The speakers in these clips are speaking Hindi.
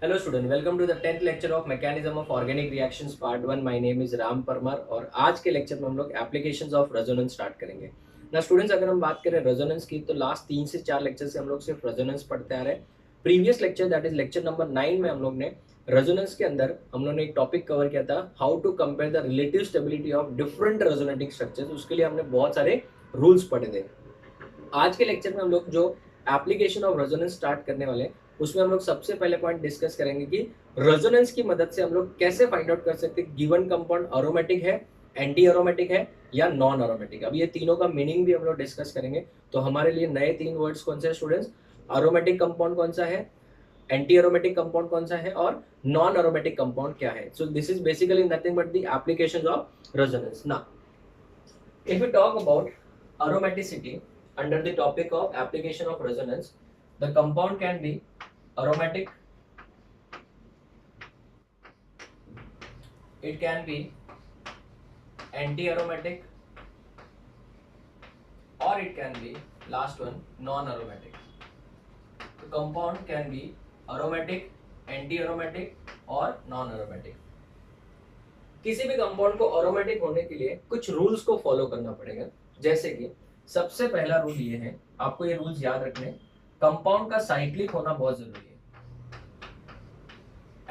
Hello student, welcome to the 10th lecture of mechanism of organic reactions part 1। My name is Ram Parmar और आज के लेक्चर में हम लोग एप्लीकेशंस ऑफ रेजोनेंस स्टार्ट करेंगे ना। स्टूडेंट्स, अगर हम बात करें रेजोनेंस की तो लास्ट 3 से 4 लेक्चर से हम लोग सिर्फ रेजोनेंस पढ़ते आ रहे हैं। Previous lecture that is lecture number 9 में हम लोग ने रेजोनेंस के अंदर हम लोग ने एक टॉपिक कवर किया था, how to compare the relative stability of different resonating structures. उसके लिए हमने बहुत सारे रूल्स पढ़े थे। आज के लेक्चर में हम लोग जो एप्लीकेशन ऑफ रेजोनेंस स्टार्ट करने वाले हैं उसमें हम लोग सबसे पहले पॉइंट डिस्कस करेंगे कि रेजोनेंस की मदद से हम लोग कैसे फाइंड आउट कर सकते हैं गिवन कंपाउंड एरोमेटिक है, एंटी एरोमेटिक है या नॉन एरोमेटिक। अब ये तीनों का मीनिंग भी हम लोग डिस्कस करेंगे। तो हमारे लिए नए 3 वर्ड्स कौन से हैं स्टूडेंट्स? एरोमेटिक कंपाउंड कौन सा है, एंटी एरोमेटिक कंपाउंड कौन सा है और नॉन एरोमेटिक कंपाउंड क्या है। So this is basically nothing but the applications of resonance. Now if we talk about aromaticity under the topic of application of resonance, the compound can be aromatic, it can be anti-aromatic, or it can be last one non-aromatic. The compound can be aromatic, anti-aromatic or non-aromatic. किसी भी कंपाउंड को एरोमेटिक होने के लिए कुछ रूल्स को फॉलो करना पड़ेगा। जैसे कि सबसे पहला रूल ये है, आपको ये रूल्स याद रखने, कंपाउंड का साइक्लिक होना बहुत जरूरी है।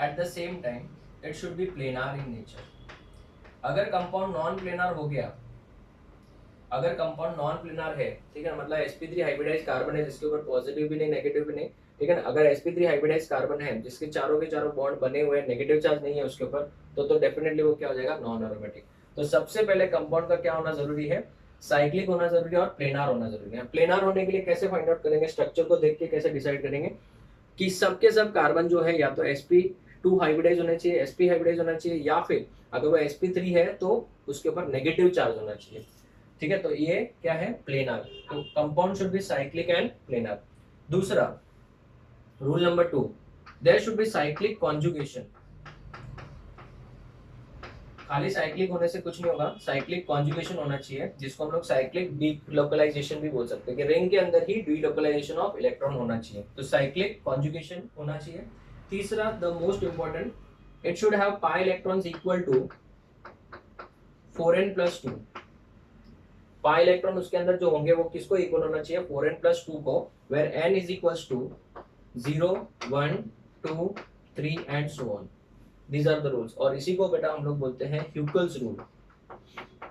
At the same time it should be planar in nature. अगर कंपाउंड नॉन प्लेनार हो गया, अगर कंपाउंड नॉन प्लेनार है, ठीक है, मतलब sp3 हाइब्रिडाइज कार्बन है जिसके ऊपर पॉजिटिव भी नहीं नेगेटिव भी नहीं, ठीक है ना। अगर sp3 हाइब्रिडाइज कार्बन है जिसके चारों के चारों बॉन्ड बने हुए हैं, नेगेटिव चार्ज नहीं है उसके ऊपर, तो डेफिनेटली वो क्या हो जाएगा? Non aromatic. तो सबसे पहले कंपाउंड का क्या होना जरूरी है? साइक्लिक होना जरूरी है और प्लेनार होना जरूरी है। प्लेनार होने के लिए कैसे फाइंड आउट करेंगे? स्ट्रक्चर को देख के कैसे डिसाइड करेंगे कि सबके सब कार्बन जो है या तो sp2 हाइब्रिडाइज होना चाहिए, sp हाइब्रिडाइज होना चाहिए, या फिर अगर वो sp3 है तो उसके ऊपर नेगेटिव चार्ज होना चाहिए। ठीक है, तो ये क्या है? प्लेनार। तो compound should be cyclic and planar. दूसरा rule number 2, there should be cyclic conjugation. खाली साइक्लिक होने से कुछ नहीं होगा, साइक्लिक कॉन्जुगेशन होना चाहिए, जिसको हम लोग साइक्लिक डीलोकलाइजेशन भी बोल सकते हैं कि रिंग के अंदर ही डीलोकलाइजेशन ऑफ इलेक्ट्रॉन होना चाहिए। तो साइक्लिक कॉन्जुगेशन होना चाहिए। तीसरा, the most important, it should have pi electrons equal to 4n+2। Pi electron उसके अंदर जो होंगे वो किसको इक्वल होना चाहिए? 4n+2 को, where n is equal to 0, 1, 2, 3 and so on. These are the rules। और इसी को बेटा हम लोग बोलते हैं ह्यूकल्स रूल।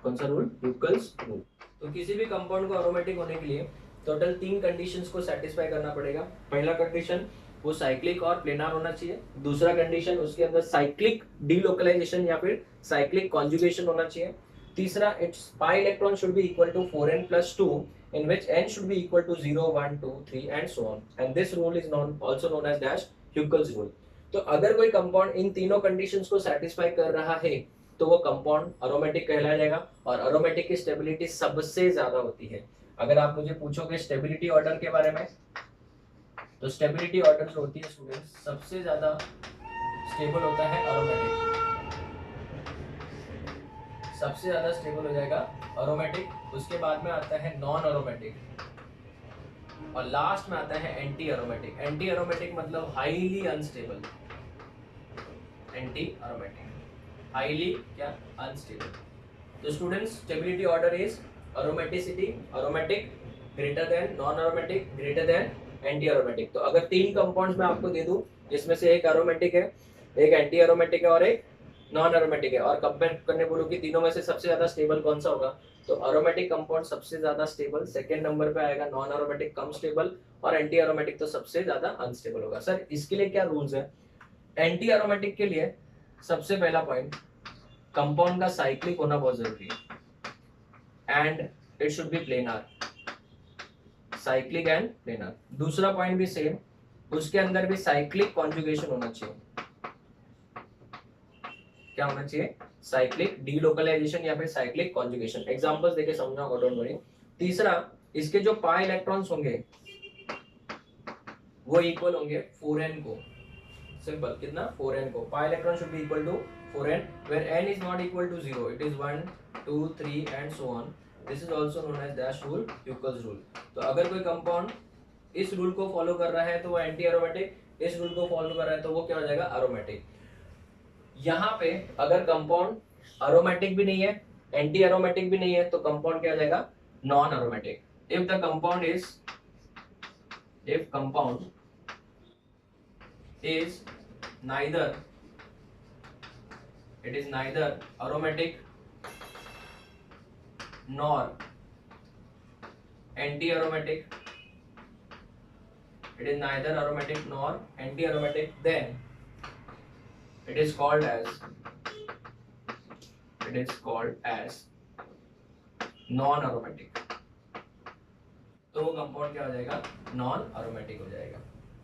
कौन सा रूल? ह्यूकल्स रूल। तो किसी भी कंपाउंड को एरोमेटिक होने के लिए टोटल 3 कंडीशंस को सेटिस्फाई करना पड़ेगा। पहला कंडीशन, वो साइक्लिक और प्लेनार होना चाहिए। दूसरा कंडीशन, उसके अंदर साइक्लिक डीलोकलाइजेशन या फिर साइक्लिक कॉन्जुगेशन होना चाहिए। तीसरा, it's pi electron should be equal to 4n+2 in which n should be equal to 0, 1, 2, 3 and so on, and this rule is also known as dash Huckel's rule। तो अगर कोई कंपाउंड इन तीनों कंडीशंस को सेटिस्फाई कर रहा है तो वो कंपाउंड एरोमेटिक कहलाया जाएगा। और एरोमेटिक की स्टेबिलिटी सबसे ज्यादा होती है। अगर आप मुझे पूछोगे स्टेबिलिटी ऑर्डर के बारे में, तो स्टेबिलिटी ऑर्डर जो होती है स्टूडेंट्स, सबसे ज्यादा स्टेबल होता है एरोमेटिक। सबसे ज्यादा स्टेबल हो जाएगा एरोमेटिक, उसके बाद में आता है नॉन एरोमेटिक और लास्ट में आता है एंटी एरोमेटिक। एंटी एरोमेटिक मतलब highly unstable. Anti aromatic highly क्या? अनस्टेबल। तो students, stability order is aromaticity, aromatic greater than, non aromatic greater than, anti aromatic. तो अगर 3 कंपाउंड्स मैं आपको दे दूं जिसमें से एक एरोमेटिक है, एक एंटी एरोमेटिक है और एक नॉन एरोमेटिक है, और कंपेयर करने बोलो कि तीनों में से सबसे ज्यादा स्टेबल कौन सा होगा, तो एरोमेटिक कंपाउंड सबसे ज्यादा स्टेबल, सेकंड नंबर पे आएगा नॉन एरोमेटिक कम स्टेबल, और एंटी एरोमेटिक तो सबसे ज्यादा अनस्टेबल होगा। सर इसके लिए क्या रूल्स है? एंटी एरोमेटिक के लिए सबसे पहला पॉइंट, कंपाउंड का साइक्लिक होना बहुत जरूरी है and it should be planar. Cyclic and planar. दूसरा पॉइंट भी सेम, उसके अंदर भी साइक्लिक कॉन्जुगेशन होना चाहिए। क्या होना चाहिए? साइक्लिक डीलोकलाइजेशन या फिर साइक्लिक कॉन्जुगेशन। एग्जांपल्स देके समझाओ, डोंट वरी। तीसरा, इसके जो पाई इलेक्ट्रॉन्स होंगे वो इक्वल होंगे 4n को। सिंपल, कितना? 4n को। Pi electron should be equal to 4n where n is not equal to 0, it is 1, 2, 3 and so on। This is also known as dash rule, Huckel's rule। तो अगर कोई कंपाउंड इस रूल को फॉलो कर रहा है तो वो एंटी एरोमेटिक, इस रूल को फॉलो कर रहा है तो वो क्या हो जाएगा, एरोमेटिक। यहाँ पे अगर कंपाउंड एरोमेटिक भी नहीं है, एंटी एरोमेटिक भी नहीं है, तो कंपाउंड क्या हो जाएगा, non aromatic. If the compound is, if compound is neither, it is neither aromatic nor anti-aromatic, it is neither aromatic nor anti-aromatic, then it is called as, it is called as non-aromatic। तो वो कंपाउंड क्या हो जाएगा, नॉन एरोमेटिक हो जाएगा।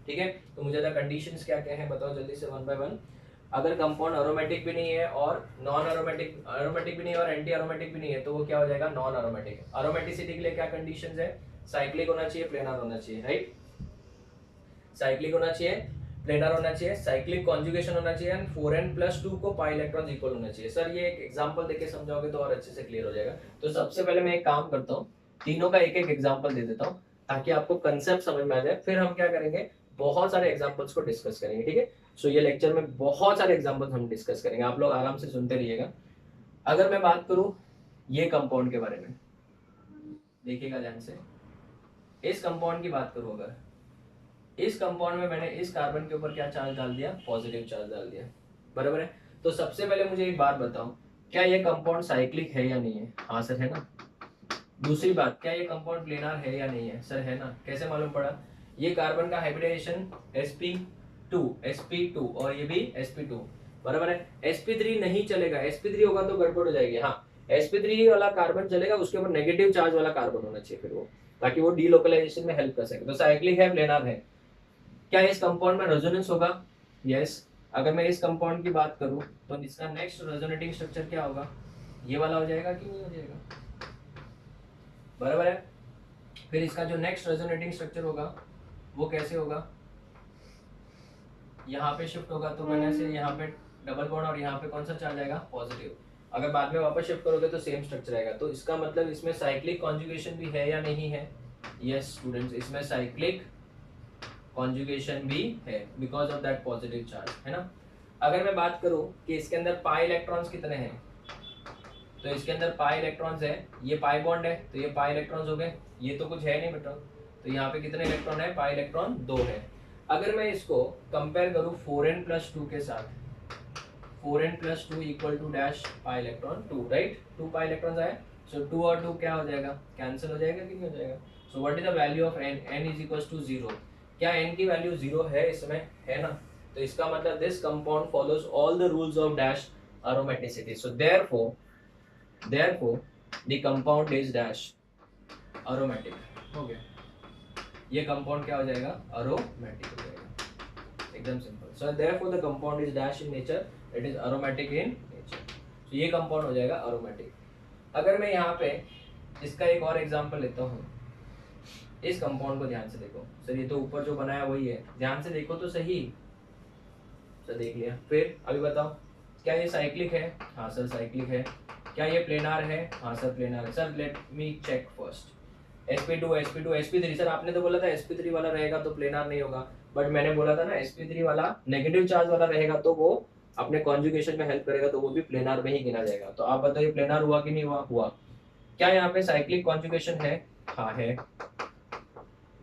ठीक है, तो मुझे द कंडीशंस क्या क्या है बताओ जल्दी से वन बाय वन। अगर कंपाउंड एरोमेटिक भी नहीं है और नॉन एरोमेटिक, एरोमेटिक भी नहीं है और एंटी एरोमेटिक भी नहीं है, तो वो क्या हो जाएगा, नॉन एरोमेटिक। एरोमेटिसिटी के लिए क्या कंडीशंस है, साइक्लिक होना चाहिए, प्लेनर होना चाहिए, राइट, साइक्लिक होना चाहिए, प्लेनर होना चाहिए, साइक्लिक कॉन्जुगेशन होना चाहिए एंड 4n+2 को पाई इलेक्ट्रॉन इक्वल होना चाहिए। सर ये एक एग्जांपल देके समझाओगे तो और अच्छे से क्लियर हो जाएगा। तो सबसे पहले मैं एक काम करता हूँ, तीनों का एक एक एग्जांपल दे देता हूँ ताकि आपको कंसेप्ट समझ में आ जाए, फिर हम क्या करेंगे, बहुत सारे एग्जांपल्स को डिस्कस करेंगे। ठीक है, सो ये लेक्चर में बहुत सारे एग्जांपल्स हम डिस्कस करेंगे, आप लोग आराम से सुनते रहिएगा। अगर मैं बात करूं ये कंपाउंड के बारे में, देखिएगा ध्यान से, इस कंपाउंड की बात करूं, अगर इस कंपाउंड में मैंने इस कार्बन के ऊपर क्या चार्ज डाल दिया, पॉजिटिव चार्ज डाल दिया, बराबर है। तो सबसे पहले मुझे एक बात बताओ, क्या ये कंपाउंड साइक्लिक है या नहीं है, हाँ सर है ना। दूसरी बात, क्या ये कंपाउंड प्लेनर है या नहीं है, सर है ना। कैसे मालूम पड़ा, ये कार्बन का हाइब्रिडाइजेशन sp2 और ये भी sp2, बराबर है। sp3 नहीं चलेगा, sp3 होगा तो गड़बड़ हो जाएगी। हाँ, sp3 वाला कार्बन चलेगा, उसके ऊपर नेगेटिव चार्ज वाला कार्बन होना चाहिए फिर वो, ताकि वो डीलोकलाइजेशन में हेल्प कर सके। तो साइक्लिक है, प्लेनर है। क्या इस कंपाउंड में रेजोनेंस होगा, यस। अगर मैं इस कंपाउंड की बात करूं तो इसका नेक्स्ट रेजोनेटिंग स्ट्रक्चर क्या होगा, ये वाला हो जाएगा कि नहीं हो जाएगा, बराबर है। फिर इसका जो नेक्स्ट रेजोनेटिंग स्ट्रक्चर होगा वो कैसे होगा, यहाँ पे शिफ्ट होगा तो मैंने से यहाँ पे डबल बॉन्ड और यहाँ पे कौन सा चार्ज आएगा, पॉजिटिव। अगर बाद में वापस शिफ्ट करोगे तो सेम स्ट्रक्चर आएगा। तो इसका मतलब इसमें साइक्लिक कॉन्जुगेशन भी है या नहीं है, यस स्टूडेंट्स, इसमें साइक्लिक कॉन्जुगेशन भी है because of that positive charge, है ना। अगर मैं बात करूं कि इसके अंदर पाई इलेक्ट्रॉन्स कितने हैं, तो इसके अंदर पाई इलेक्ट्रॉन्स है, ये पाई बॉन्ड है तो ये पाई इलेक्ट्रॉन्स हो गए, ये तो कुछ है नहीं बेटा, तो यहाँ पे कितने इलेक्ट्रॉन है, पाई इलेक्ट्रॉन 2 है। अगर मैं इसको कंपेयर करूं 4n+2 के साथ, 4n+2 equal to dash pi electron 2, right, 2 pi electrons आए, सो 2 और 2 क्या हो जाएगा, कैंसिल हो जाएगा कि नहीं हो जाएगा। So what is the value of n, n is equal to 0। क्या n की वैल्यू 0 है इसमें, है ना। तो इसका मतलब this compound follows all the rules of dash aromaticity, so therefore the compound is dash aromatic, हो गया, ये कंपाउंड क्या हो जाएगा, एरोमेटिक हो जाएगा, एकदम simple. So therefore the compound is dash in nature, it is aromatic in nature, तो ये कंपाउंड हो जाएगा एरोमेटिक। अगर मैं यहाँ पे इसका एक और एग्जांपल लेता हूँ, इस कंपाउंड को ध्यान से देखो सर, ये तो ऊपर जो बनाया वही है, ध्यान से देखो तो सही, सर देख लिया। फिर अभी बताओ, क्या ये साइक्लिक है, हाँ सर साइक्लिक है। क्या ये प्लेनार है, हाँ सर प्लेनार है। Sir let me check first, sp3 sir आपने तो बोला था sp3 वाला रहेगा तो प्लेनार नहीं होगा, बट मैंने बोला था ना sp3 वाला नेगेटिव चार्ज वाला रहेगा तो वो अपने कॉन्जुगेशन में हेल्प करेगा, तो वो भी प्लेनार में ही गिना जाएगा। तो आप बताइए प्लेनार हुआ कि नहीं हुआ, हुआ। क्या यहाँ पे साइक्लिक कॉन्जुगेशन है, हाँ है।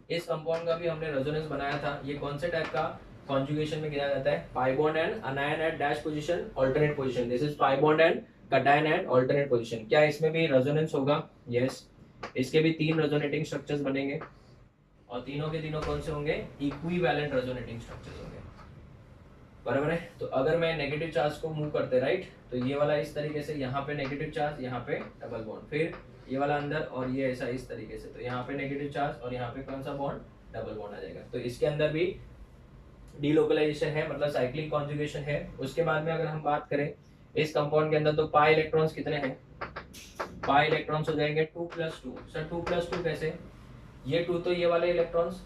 इस कंपाउंड का भी हमने रेजोनेंस बनाया था, ये कौन से टाइप का कॉन्जुगेशन में गिना जाता है, pi bond and anion at dash position alternate position, this is pi bond and cation at alternate position. क्या इसमें भी रेजोनेंस होगा, यस। इसके भी 3 रेजोनेटिंग स्ट्रक्चर्स बनेंगे और तीनों के तीनों कौन से होंगे, इक्विवेलेंट रेजोनेटिंग स्ट्रक्चर्स होंगे, बराबर है। तो अगर मैं नेगेटिव चार्ज को मूव करते राइट, तो ये वाला इस तरीके से, यहाँ पे नेगेटिव चार्ज, यहाँ पे डबल बॉन्ड, फिर ये वाला अंदर और ये ऐसा इस तरीके से, तो यहाँ पे नेगेटिव चार्ज और यहाँ पे कौन सा बॉन्ड, डबल बॉन्ड आ जाएगा। तो इसके अंदर भी डीलोकलाइजेशन है, मतलब साइक्लिक कॉन्जुगेशन है। उसके बाद में अगर हम बात करें इस कंपाउंड के अंदर, तो पाई इलेक्ट्रॉन्स कितने हैं, पाई इलेक्ट्रॉन्स हो जाएंगे 2+2। सर 2+2 कैसे, ये 2 तो ये वाले इलेक्ट्रॉन्स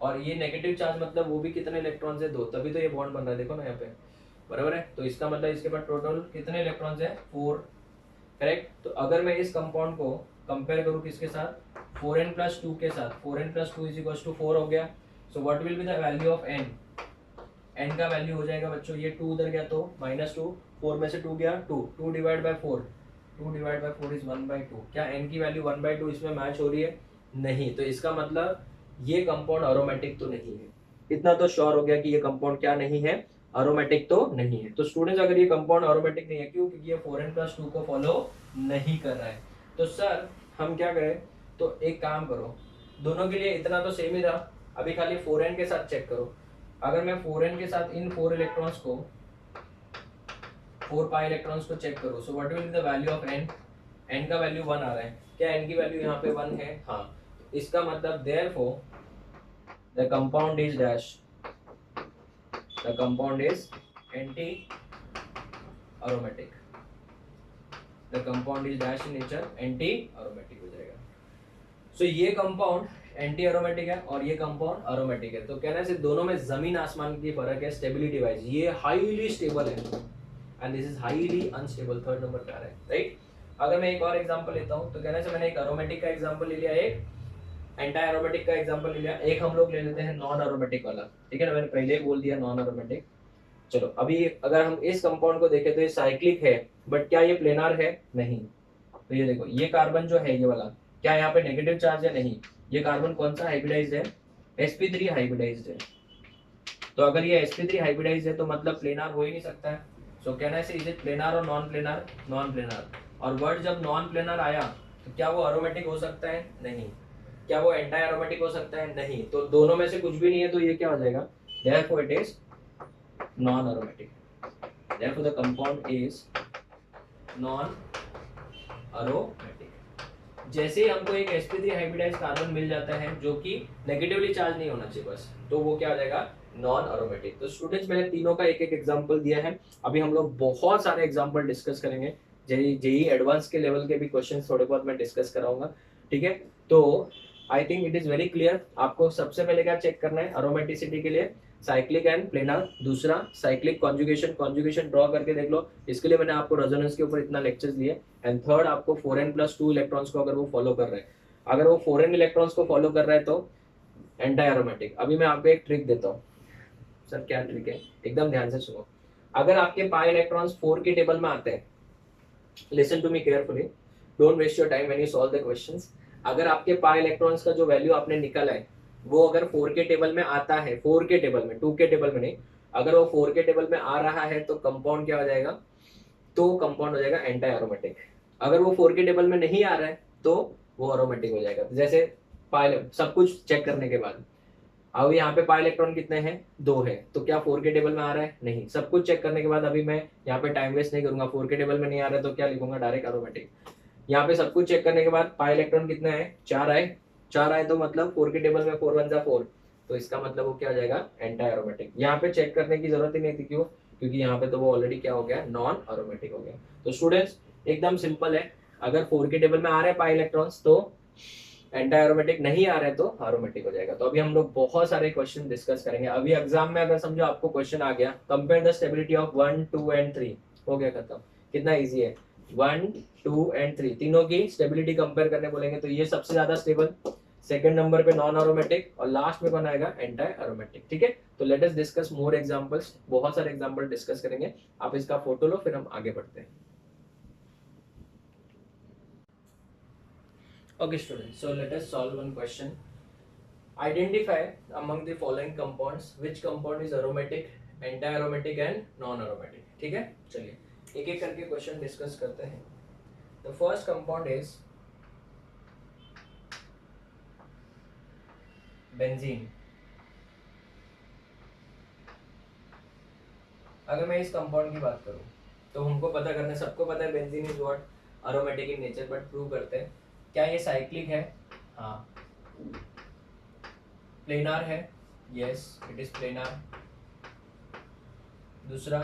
और ये नेगेटिव चार्ज, मतलब वो भी कितने इलेक्ट्रॉन्स है, 2, तभी तो ये बॉन्ड बन रहा है, देखो ना यहाँ पे, बराबर है। तो इसका मतलब इसके पास टोटल कितने इलेक्ट्रॉन्स है, 4, करेक्ट। तो अगर मैं इस कंपाउंड को कंपेयर करूं किसके साथ, 4n+2 के साथ 4n+2 इज इक्वल टू 4 हो गया। So what will be the value of n? n का वैल्यू हो जाएगा बच्चों, ये 2 उधर गया तो -2, 4 में से 2 गया 2, 2 divide by 4, 2 divide by 4 is 1/2। क्या n की वैल्यू 1/2 इसमें मैच हो रही है? नहीं। तो इसका मतलब ये कंपाउंड एरोमेटिक तो नहीं है। इतना तो श्योर हो गया कि ये कंपाउंड क्या नहीं है, एरोमेटिक तो नहीं है। तो स्टूडेंट्स अगर ये कंपाउंड एरोमेटिक नहीं है, क्यों? क्योंकि ये 4n+2 को फॉलो नहीं कर रहा है। तो सर हम क्या करें? तो एक काम करो, दोनों के लिए इतना तो सेम ही रहा, अभी खाली 4n के साथ चेक करो। अगर मैं 4n के साथ इन 4 इलेक्ट्रॉन्स को 4 पाई इलेक्ट्रॉन्स को चेक करो, so what will be the value of n? n का वैल्यू 1 आ रहा है। क्या n की वैल्यू यहाँ पे 1 है? हाँ। इसका मतलब therefore the compound is dash, the compound is anti aromatic, the compound is dash in nature, anti aromatic हो जाएगा। सो ये कंपाउंड एंटी एरोमेटिक है और ये कंपाउंड एरोमेटिक है। तो कहना से दोनों में जमीन आसमान की फर्क है स्टेबिलिटी वाइज। ये हाईली स्टेबल है and this is highly unstable, third number पे आ रहा है, राइट। अगर मैं एक और एग्जांपल लेता हूं तो कहना से मैंने एक एरोमेटिक का एग्जांपल ले लिया, एक एंटी एरोमेटिक का एग्जांपल ले लिया, एक हम लोग ले लेते हैं नॉन एरोमेटिक वाला, ठीक है ना। मैंने पहले ही बोल दिया नॉन एरोमेटिक। चलो अभी अगर हम इस कंपाउंड को देखें तो ये साइक्लिक है, बट क्या ये प्लेनार है? नहीं। तो ये देखो, ये कार्बन जो है ये वाला, क्या यहाँ पे नेगेटिव चार्ज है? नहीं। ये कार्बन कौन सा हाइब्रिडाइज्ड है? sp3 हाइब्रिडाइज्ड है। तो अगर ये sp3 हाइब्रिडाइज्ड है तो मतलब प्लेनार हो ही नहीं सकता है। सो कहना है इज इट प्लेनार और नॉन प्लेनार? Non planar. और वर्ड जब नॉन प्लेनार आया तो क्या वो एरोमेटिक हो सकता है? नहीं। क्या वो एंटी एरोमेटिक हो सकता है? नहीं। तो दोनों में से कुछ भी नहीं है, तो ये क्या हो जाएगा? Therefore it is non aromatic, therefore the compound is non aromatic. जैसे ही हमको एक sp3 हाइब्रिडाइज्ड कार्बन मिल जाता है जो कि नेगेटिवली चार्ज नहीं होना चाहिए बस, तो वो क्या हो जाएगा? Non aromatic. तो स्टूडेंट्स मैंने तीनों का एक एक एग्जांपल दिया है। अभी हम लोग बहुत सारे एग्जांपल डिस्कस करेंगे, जेई एडवांस के लेवल के भी क्वेश्चंस थोड़े बहुत मैं डिस्कस कराऊंगा, ठीक है। तो I think it is very clear. आपको सबसे पहले क्या चेक करना है एरोमेटिसिटी के लिए? Cyclic and planar. दूसरा साइक्लिक कॉन्जुगेशन, कॉन्जुगेशन ड्रॉ करके देख लो, इसके लिए मैंने आपको रेजोनेंस के ऊपर इतना लेक्चर्स लिए। एंड थर्ड आपको 4n+2 इलेक्ट्रॉन्स को अगर वो फॉलो कर रहे हैं, अगर वो 4n इलेक्ट्रॉन्स को फॉलो कर रहा है तो एंटी एरोमेटिक। अभी मैं आपको एक ट्रिक देता हूँ। सर क्या ट्रिक है? एकदम ध्यान से सुनो। अगर आपके पाई इलेक्ट्रॉन्स 4 के टेबल में आते हैं, listen to me carefully, don't waste your time when you solve the questions. अगर आपके पाई इलेक्ट्रॉन्स का जो वैल्यू आपने निकाला है वो अगर 4 के टेबल में आता है, 4 के टेबल में, 2 के टेबल में नहीं, अगर वो 4 के टेबल में आ रहा है तो कंपाउंड क्या हो जाएगा? तो कंपाउंड हो जाएगा एंटी एरोमेटिक। अगर वो 4 के टेबल में नहीं आ रहा है तो वो एरोमेटिक हो जाएगा। जैसे पाई सब कुछ चेक करने के बाद अब यहाँ पे पाई इलेक्ट्रॉन कितने हैं? 2 है। तो क्या 4 के टेबल में आ रहा है? नहीं। सब कुछ चेक करने के बाद अभी मैं यहाँ पे टाइम वेस्ट नहीं करूंगा, 4 के टेबल में नहीं आ रहा है तो क्या लिखूंगा? Direct aromatic. यहाँ पे सब कुछ चेक करने के बाद पाई इलेक्ट्रॉन कितने हैं? 4 आए। 4 आए तो मतलब 4 के टेबल में 4 1 जा 4, तो इसका मतलब वो क्या हो जाएगा? Anti aromatic. यहाँ पे चेक करने की जरूरत ही नहीं थी, क्यों? क्योंकि यहाँ पे तो वो ऑलरेडी क्या हो गया? नॉन एरोमेटिक हो गया। तो स्टूडेंट्स एकदम सिंपल है, अगर 4 के टेबल में आ रहे हैं पाई इलेक्ट्रॉन्स तो एंटी एरोमेटिक, नहीं आ रहे तो एरोमेटिक हो जाएगा। तो अभी हम लोग बहुत सारे क्वेश्चन डिस्कस करेंगे। अभी एग्जाम में अगर समझो आपको क्वेश्चन आ गया, compare the stability of 1 2 and 3, हो गया खत्म। कितना इजी है, 1 2 एंड 3 तीनों की स्टेबिलिटी कंपेयर करने बोलेंगे तो ये सबसे ज्यादा स्टेबल, सेकंड नंबर पे नॉन एरोमेटिक और लास्ट में कौन आएगा? एंटी एरोमेटिक, ठीक है। तो late us discuss more examples, बहुत सारे एग्जांपल डिस्कस करेंगे। आप इसका फोटो लो फिर हम आगे बढ़ते हैं। Okay students, so let us solve one question. Identify among the following compounds which compound is aromatic, anti-aromatic and non-aromatic. ठीक है, चलिए एक एक करके क्वेश्चन डिस्कस करते हैं। The first compound is benzene. अगर मैं इस कंपाउंड की बात करूं तो हमको पता करना, सबको पता है benzene is what? Aromatic in nature, but prove करते हैं। क्या ये साइक्लिक है? हाँ। प्लेनार है? Yes it is planar. दूसरा,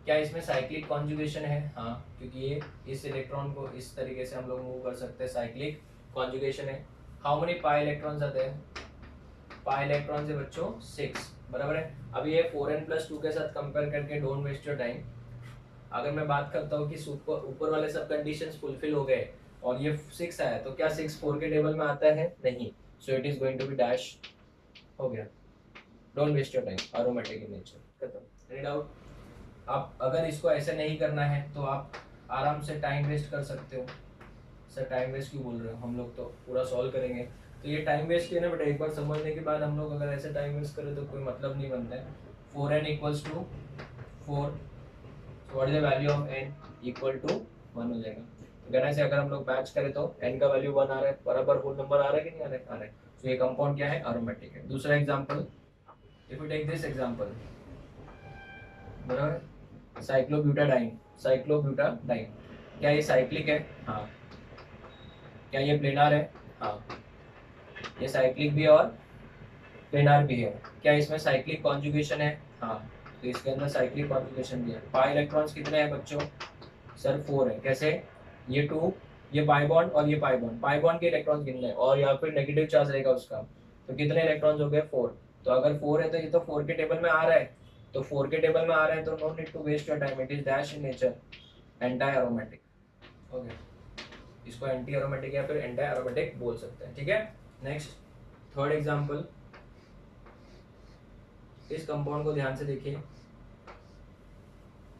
क्या इसमें साइक्लिक कॉन्जुगेशन है? हाँ, क्योंकि ये इस इलेक्ट्रॉन को इस तरीके से हम लोग मूव कर सकते हैं, साइक्लिक कॉन्जुगेशन है। हाउ मेनी पाई इलेक्ट्रॉन्स आते हैं? पाई इलेक्ट्रॉन से बच्चों 6, बराबर है। अब ये 4n+2 के साथ कंपेयर करके डोंट वेस्ट योर टाइम। अगर मैं बात करता हूँ कि ऊपर वाले सब कंडीशंस फुलफिल हो गए और ये 6 आया, तो क्या 6 4 के टेबल में आता है? नहीं, so it is going to be dash. हो गया, don't waste your time, aromatic in nature, खत्म। Any doubt? आप अगर इसको ऐसे नहीं करना है तो आप आराम से टाइम वेस्ट कर सकते हो। सर टाइम वेस्ट क्यों बोल रहे हो, हम लोग तो पूरा सॉल्व करेंगे। तो ये टाइम वेस्ट है ना बेटा, एक बार समझने के बाद हम लोग अगर ऐसे टाइम वेस्ट करें तो कोई मतलब नहीं बनता है। 4n equals to 4, what is the value of n? Equal to 1 हो जाएगा। तो कहना से अगर हम लोग मैच करें तो n का वैल्यू 1 आ रहा है, बराबर होल नंबर आ रहा है कि नहीं आ रहा है? आ रहा है। तो ये कंपाउंड क्या है? एरोमेटिक है। दूसरा example, if you take this example, बराबर, साइक्लोब्यूटाडाइन। साइक्लोब्यूटाडाइन, क्या ये साइक्लिक है? हाँ। क्या ये प्लेनार है? हाँ। ये साइक्लिक भी और प्लेनार भी है। क्या इसमें साइक्लिक कॉन्जुगेशन है? हाँ। तो इसके अंदर साइक्लिक कॉन्जुगेशन भी है। पाई इलेक्ट्रॉन्स कितने हैं बच्चों? सर 4 है। कैसे? ये 2, ये पाई बॉन्ड और ये पाई बॉन्ड, पाई बॉन्ड के इलेक्ट्रॉन्स गिनने हैं और यहाँ पे नेगेटिव चार्ज रहेगा उसका। तो कितने इलेक्ट्रॉन्स हो गए? 4। तो अगर 4 है तो ये तो 4 के टेबल में आ रहा है, तो 4 के टेबल में आ रहा है तो no need to waste your time, it is dash in nature, anti aromatic. Okay, इसको एंटी एरोमेटिक या फिर एंटी एरोमेटिक बोल सकते हैं, ठीक है। नेक्स्ट, थर्ड एग्जांपल, इस कंपाउंड को ध्यान से देखिए।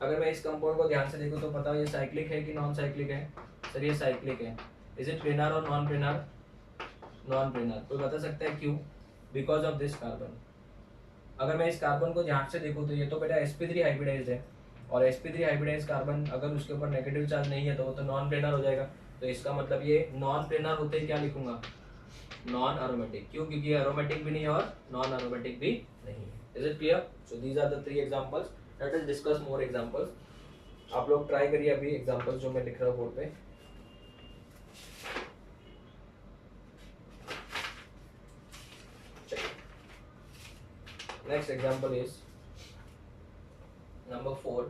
अगर मैं इस कंपाउंड को ध्यान से देखूं तो पता ये साइक्लिक है कि नॉन साइक्लिक है? सर ये साइक्लिक है। इज इट प्लेनर और नॉन प्लेनर? Non planar. कोई बता सकता है क्यों? Because of this carbon. अगर मैं इस कार्बन को ध्यान से देखूं तो ये तो बेटा sp3 हाइब्रिडाइज्ड है, और sp3 हाइब्रिडाइज्ड कार्बन अगर उसके ऊपर नेगेटिव चार्ज नहीं है तो वो तो नॉन प्लेनर हो जाएगा। तो इसका मतलब ये नॉन प्लेनर होते ही क्या लिखूंगा? Non aromatic. क्यों? क्योंकि एरोमेटिक भी नहीं है और नॉन एरोमेटिक भी नहीं है। Is it clear? So these are the 3 examples. Let us discuss more examples. आप लोग ट्राई करिए अभी एग्जांपल्स जो मैं लिख रहा हूँ बोर्ड पे। Next example is number 4।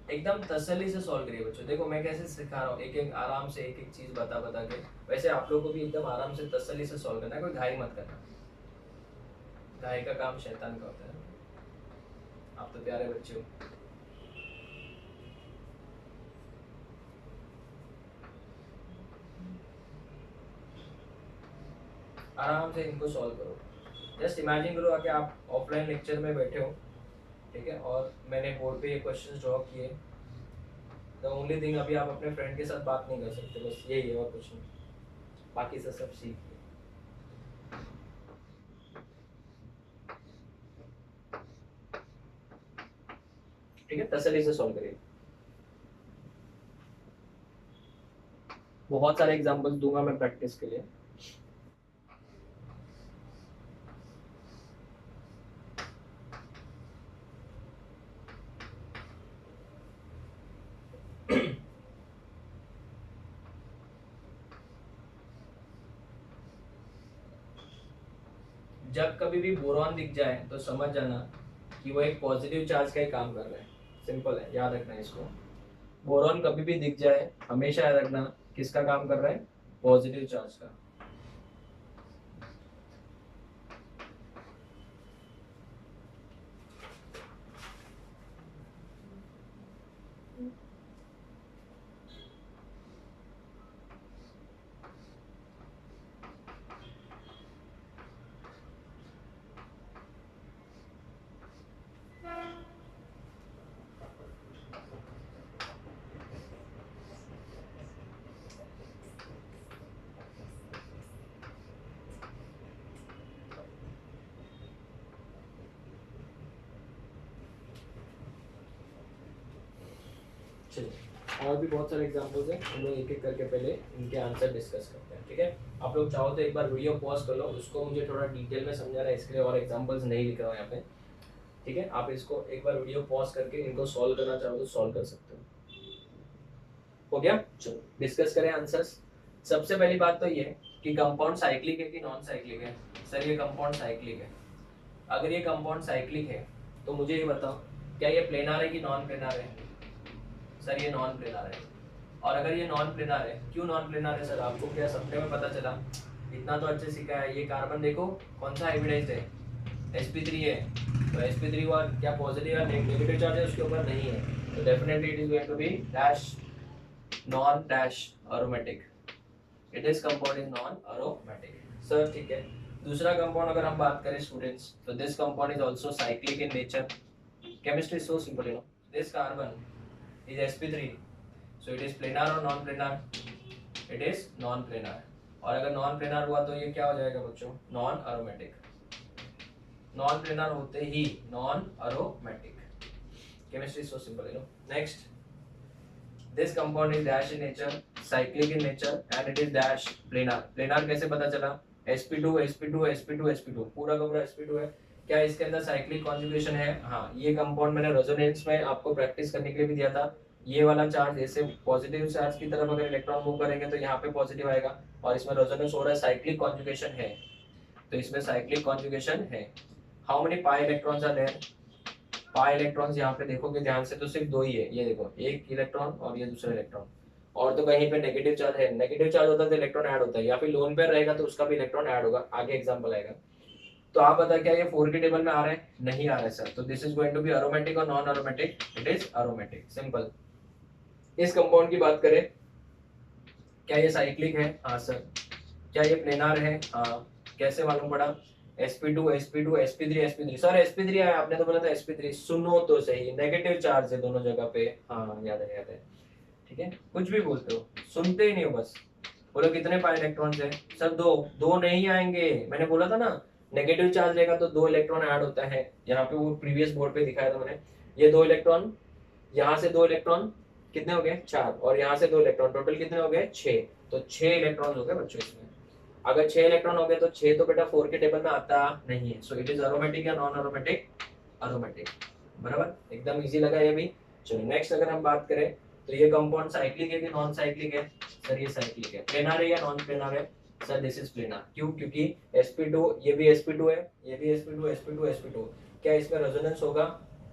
एकदम तसल्ली से सॉल्व करिए बच्चों। देखो मैं कैसे सिखा रहा हूँ, एक एक आराम से एक एक चीज बता बता के। वैसे आप लोग को भी एकदम आराम से तसल्ली से सॉल्व करना है, कोई घाई मत करना। घाई का काम शैतान का होता है। आप तो प्यारे बच्चे हो। आराम से इनको सॉल्व करो। जस्ट इमेजिन करो कि आप ऑफलाइन लेक्चर में बैठे हो, ठीक है, और मैंने बोर्ड पे ये क्वेश्चंस ड्रॉ किए। द ओनली थिंग, अभी आप अपने फ्रेंड के साथ बात नहीं कर सकते, बस यही है और कुछ नहीं। बाकी से सब सीखिए। ठीक है, तसल्ली से सॉल्व करिए। बहुत सारे एग्जांपल्स दूंगा मैं प्रैक्टिस के लिए। जब कभी भी बोरॉन दिख जाए तो समझ जाना कि वो एक पॉजिटिव चार्ज का ही काम कर रहा है। सिंपल है, याद रखना है इसको। बोरॉन कभी भी दिख जाए हमेशा याद रखना किसका काम कर रहा है? पॉजिटिव चार्ज का। चलिए, और भी बहुत सारे एग्जांपल्स हैं, हम लोग एक एक करके पहले इनके आंसर डिस्कस करते हैं, ठीक है। आप लोग चाहो तो एक बार वीडियो पॉज कर लो, उसको मुझे थोड़ा डिटेल में समझाना है, इसके लिए और एग्जांपल्स नहीं लिख रहा हूँ यहाँ पे, ठीक है। आप इसको एक बार वीडियो पॉज करके इनको सॉल्व करना चाहो तो सॉल्व कर सकते हो। हो गया? चलो डिस्कस करें आंसर्स। सबसे पहली बात तो ये कि कंपाउंड साइक्लिक है कि नॉन साइक्लिक है? सर ये कंपाउंड साइक्लिक है। अगर ये कंपाउंड साइक्लिक है तो मुझे ये बताओ क्या ये प्लेनार है कि नॉन प्लेनार है? सर ये नॉन प्लेनार है। और अगर ये नॉन प्लेनार है, क्यों नॉन प्लेनार है सर? आपको क्या सप्ताह में पता चला? इतना तो अच्छे सीखा है। ये कार्बन देखो कौन सा हाइब्रिडाइज्ड है? sp3 है। तो sp3 हुआ क्या पॉजिटिव या नेगेटिव चार्ज है उसके ऊपर नहीं है, तो definitely it is going to be dash non dash aromatic, it is compound is non aromatic sir. ठीक है, दूसरा कंपाउंड अगर हम बात करें स्टूडेंट्स, तो this compound is also cyclic in nature, chemistry is so simple, you no, this carbon is sp3, so it is planar or non planar, it is non planar, और अगर नॉन प्लेनर हुआ तो ये क्या हो जाएगा बच्चों, नॉन एरोमेटिक, नॉन प्लेनर होते ही non aromatic, chemistry so simple, you know. Next, this compound is dash in nature, cyclic in nature and it is dash planar. Planar कैसे पता चला, sp2 sp2 sp2 sp2 पूरा का पूरा sp2 है, क्या इसके अंदर साइक्लिक कॉन्जुगेशन है, हाँ। ये कंपाउंड मैंने रेजोनेंस में आपको प्रैक्टिस करने के लिए भी दिया था, ये वाला चार्ज ऐसे पॉजिटिव चार्ज की तरफ अगर इलेक्ट्रॉन मूव करेंगे तो यहाँ पे पॉजिटिव आएगा, और इसमें रेजोनेंस हो रहा है, साइक्लिक कॉन्जुगेशन है, तो इसमें साइक्लिक कॉन्जुगेशन है। How many pi electrons are there, pi electrons यहाँ पे देखोगे ध्यान से तो सिर्फ दो ही है, ये देखो एक इलेक्ट्रॉन और ये दूसरा इलेक्ट्रॉन, और तो कहीं पे नेगेटिव चार्ज है, नेगेटिव चार्ज होता है तो इलेक्ट्रॉन ऐड होता है, या फिर लोन पेयर रहेगा तो उसका भी इलेक्ट्रॉन ऐड होगा, आगे एग्जांपल आएगा। तो आप बता क्या ये 4 के टेबल में आ रहा है, नहीं आ रहा है सर, तो this is going to be aromatic और non aromatic, it is aromatic, simple. इस कंपाउंड की बात करें, क्या ये साइक्लिक है, हाँ सर। क्या ये प्लेनार है, हाँ। कैसे मालूम पड़ा, sp2 sp2 sp3 sp3 sir, sp3 आया, आपने तो बोला था sp3, सुनो तो सही, नेगेटिव चार्ज है दोनों जगह पे, हाँ याद है याद है, ठीक है, कुछ भी बोलते हो सुनते ही नहीं हो, बस बोलो कितने पाई इलेक्ट्रॉन्स है सर, दो, दो नहीं आएंगे, मैंने बोला था ना नेगेटिव चार्ज रहेगा तो दो इलेक्ट्रॉन ऐड होता है, यहाँ पे वो प्रीवियस बोर्ड पे दिखाया था मैंने, ये दो इलेक्ट्रॉन, यहाँ से दो इलेक्ट्रॉन, कितने हो गए 4, और यहाँ से दो इलेक्ट्रॉन, टोटल कितने हो गए 6, तो 6 इलेक्ट्रॉन हो गए बच्चों इसमें। अगर 6 इलेक्ट्रॉन हो गए तो 6 तो बेटा 4 के टेबल में आता नहीं है, सो इट इज एरोमेटिक या नॉन एरोमेटिक, एरोमेटिक, बराबर, एकदम इजी लगा ये भी। चलो नेक्स्ट अगर हम बात करें, तो ये कंपाउंड साइक्लिक है कि नॉन साइक्लिक है, सर ये साइक्लिक है। प्लेनर है या नॉन प्लेनर है, सर दिस इज प्लेनर, क्यों, क्योंकि sp2, ये भी sp2 है, ये भी sp2 sp2 sp2, क्या इसमें रेजोनेंस होगा,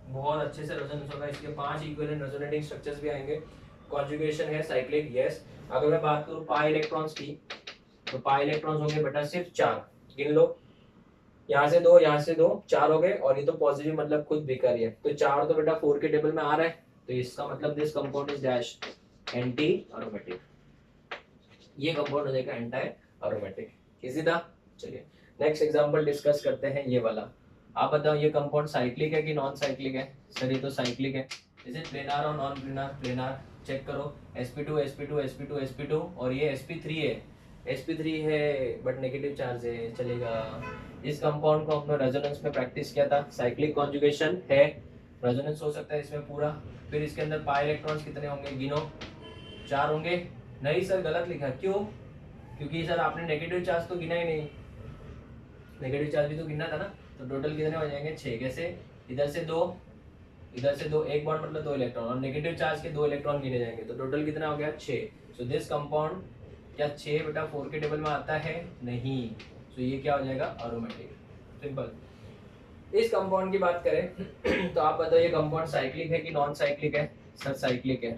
बहुत अच्छे से रेजोनेंस होगा, इसके 5 इक्विवेलेंट रेजोनेटिंग स्ट्रक्चर्स भी आएंगे, कॉन्जुगेशन है साइक्लिक, यस। अगर मैं बात करूं पाई इलेक्ट्रॉन्स की, तो पाई इलेक्ट्रॉन्स होंगे बेटा सिर्फ 4, गिन लो, यहाँ से दो, यहाँ से दो, 4 हो गए, और ये तो पॉजिटिव मतलब खुद बिकारी है, तो 4 तो बेटा 4 के टेबल में आ रहा है, तो इसका मतलब this compound is dash anti aromatic, ये कंपाउंड हो जाएगा एंटी एरोमेटिक, इजी था। चलिए नेक्स्ट एग्जांपल डिस्कस करते हैं, ये वाला, आप बताओ ये कंपाउंड साइक्लिक है कि नॉन साइक्लिक है, सर ये तो साइक्लिक है, इज इट प्लेनर और नॉन प्लेनर, प्लेनर, चेक करो, sp2 sp2 sp2 sp2, और ये sp3 है, sp3 है बट नेगेटिव चार्ज है, चलेगा। इस कंपाउंड को हमने रेजोनेंस में प्रैक्टिस किया था, साइक्लिक कॉन्जुगेशन है, रेजोनेंस हो सकता है इसमें पूरा, फिर इसके अंदर पाई इलेक्ट्रॉन्स कितने होंगे, गिनो, 4 होंगे, नहीं सर गलत लिखा, क्यों, क्योंकि सर आपने नेगेटिव चार्ज तो गिना ही नहीं, नेगेटिव चार्ज भी तो गिनना था ना, तो टोटल कितने हो जाएंगे 6, कैसे, इधर से दो, इधर से दो, एक बॉन्ड मतलब 2 इलेक्ट्रॉन, और नेगेटिव चार्ज के 2 इलेक्ट्रॉन गिने जाएंगे, तो टोटल कितना हो गया 6, सो दिस कंपाउंड, क्या 6 बेटा 4 के टेबल में आता है, नहीं, सो ये क्या हो जाएगा एरोमेटिक, सिंपल। इस कंपाउंड की बात करें तो आप बताइए कंपाउंड साइक्लिक है कि नॉन साइक्लिक है, सर साइक्लिक है,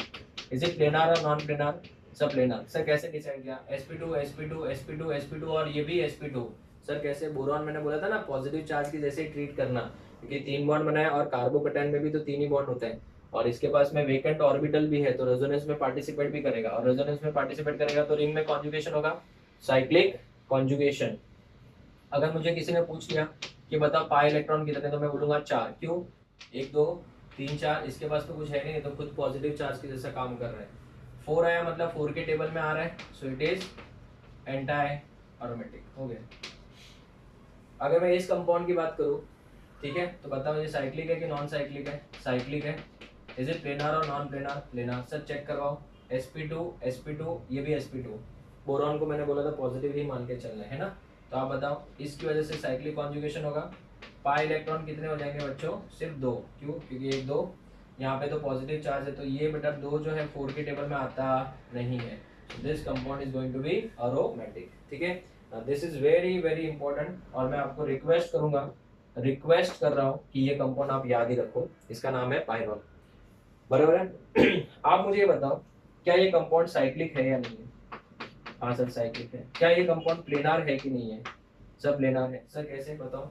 इज इट प्लेनर और non planar, sir planar, sir कैसे डिसाइड किया, sp2 sp2 sp2 sp2 और ये भी sp2, सर कैसे, बोरॉन मैंने बोला था ना पॉजिटिव चार्ज की जैसे ट्रीट करना, क्योंकि 3 बॉन्ड बनाया, और कार्बोकैटायन में भी तो 3 ही बॉन्ड होते हैं, और इसके पास में वेकेंट ऑर्बिटल भी है, तो रेजोनेंस में पार्टिसिपेट भी करेगा, और रेजोनेंस में पार्टिसिपेट करेगा तो रिंग में कॉन्जुगेशन होगा, साइक्लिक कॉन्जुगेशन। अगर मुझे किसी ने पूछ लिया कि बता पाई इलेक्ट्रॉन कितने, तो मैं बोलूंगा 4, क्यों, 1 2 3 4, इसके पास तो कुछ है नहीं, तो खुद पॉजिटिव चार्ज की जैसा काम कर रहा है, 4 आया मतलब 4 के टेबल में आ रहा है, सो इट इज एंटी एरोमेटिक, हो गया। अगर मैं इस कंपाउंड की बात करूं, ठीक है, तो बताओ ये साइक्लिक है कि नॉन साइक्लिक है, साइक्लिक है, इज इट प्लेनर और non planar, planar, sir check करवाओ, sp2 ये भी sp2, बोरॉन को मैंने बोला था पॉजिटिव ही मान के चलना है ना, तो आप बताओ इसकी वजह से साइक्लिक कॉन्जुगेशन होगा, पाई इलेक्ट्रॉन कितने हो जाएंगे बच्चों, सिर्फ 2, क्यों, क्योंकि 1 2, यहाँ पे तो पॉजिटिव चार्ज है, तो ये बेटा 2 जो है 4 के टेबल में आता नहीं है, this compound is going to be aromatic, ठीक है, this is very very important, और मैं आपको रिक्वेस्ट करूंगा, रिक्वेस्ट कर रहा हूँ कि ये कंपाउंड आप याद ही रखो, इसका नाम है पाइरॉन, बराबर है। आप मुझे ये बताओ क्या ये कंपाउंड साइक्लिक है या नहीं है, हाँ सर साइक्लिक है। क्या ये कंपाउंड प्लेनर है कि नहीं है, सर प्लेनर है, सर कैसे बताओ,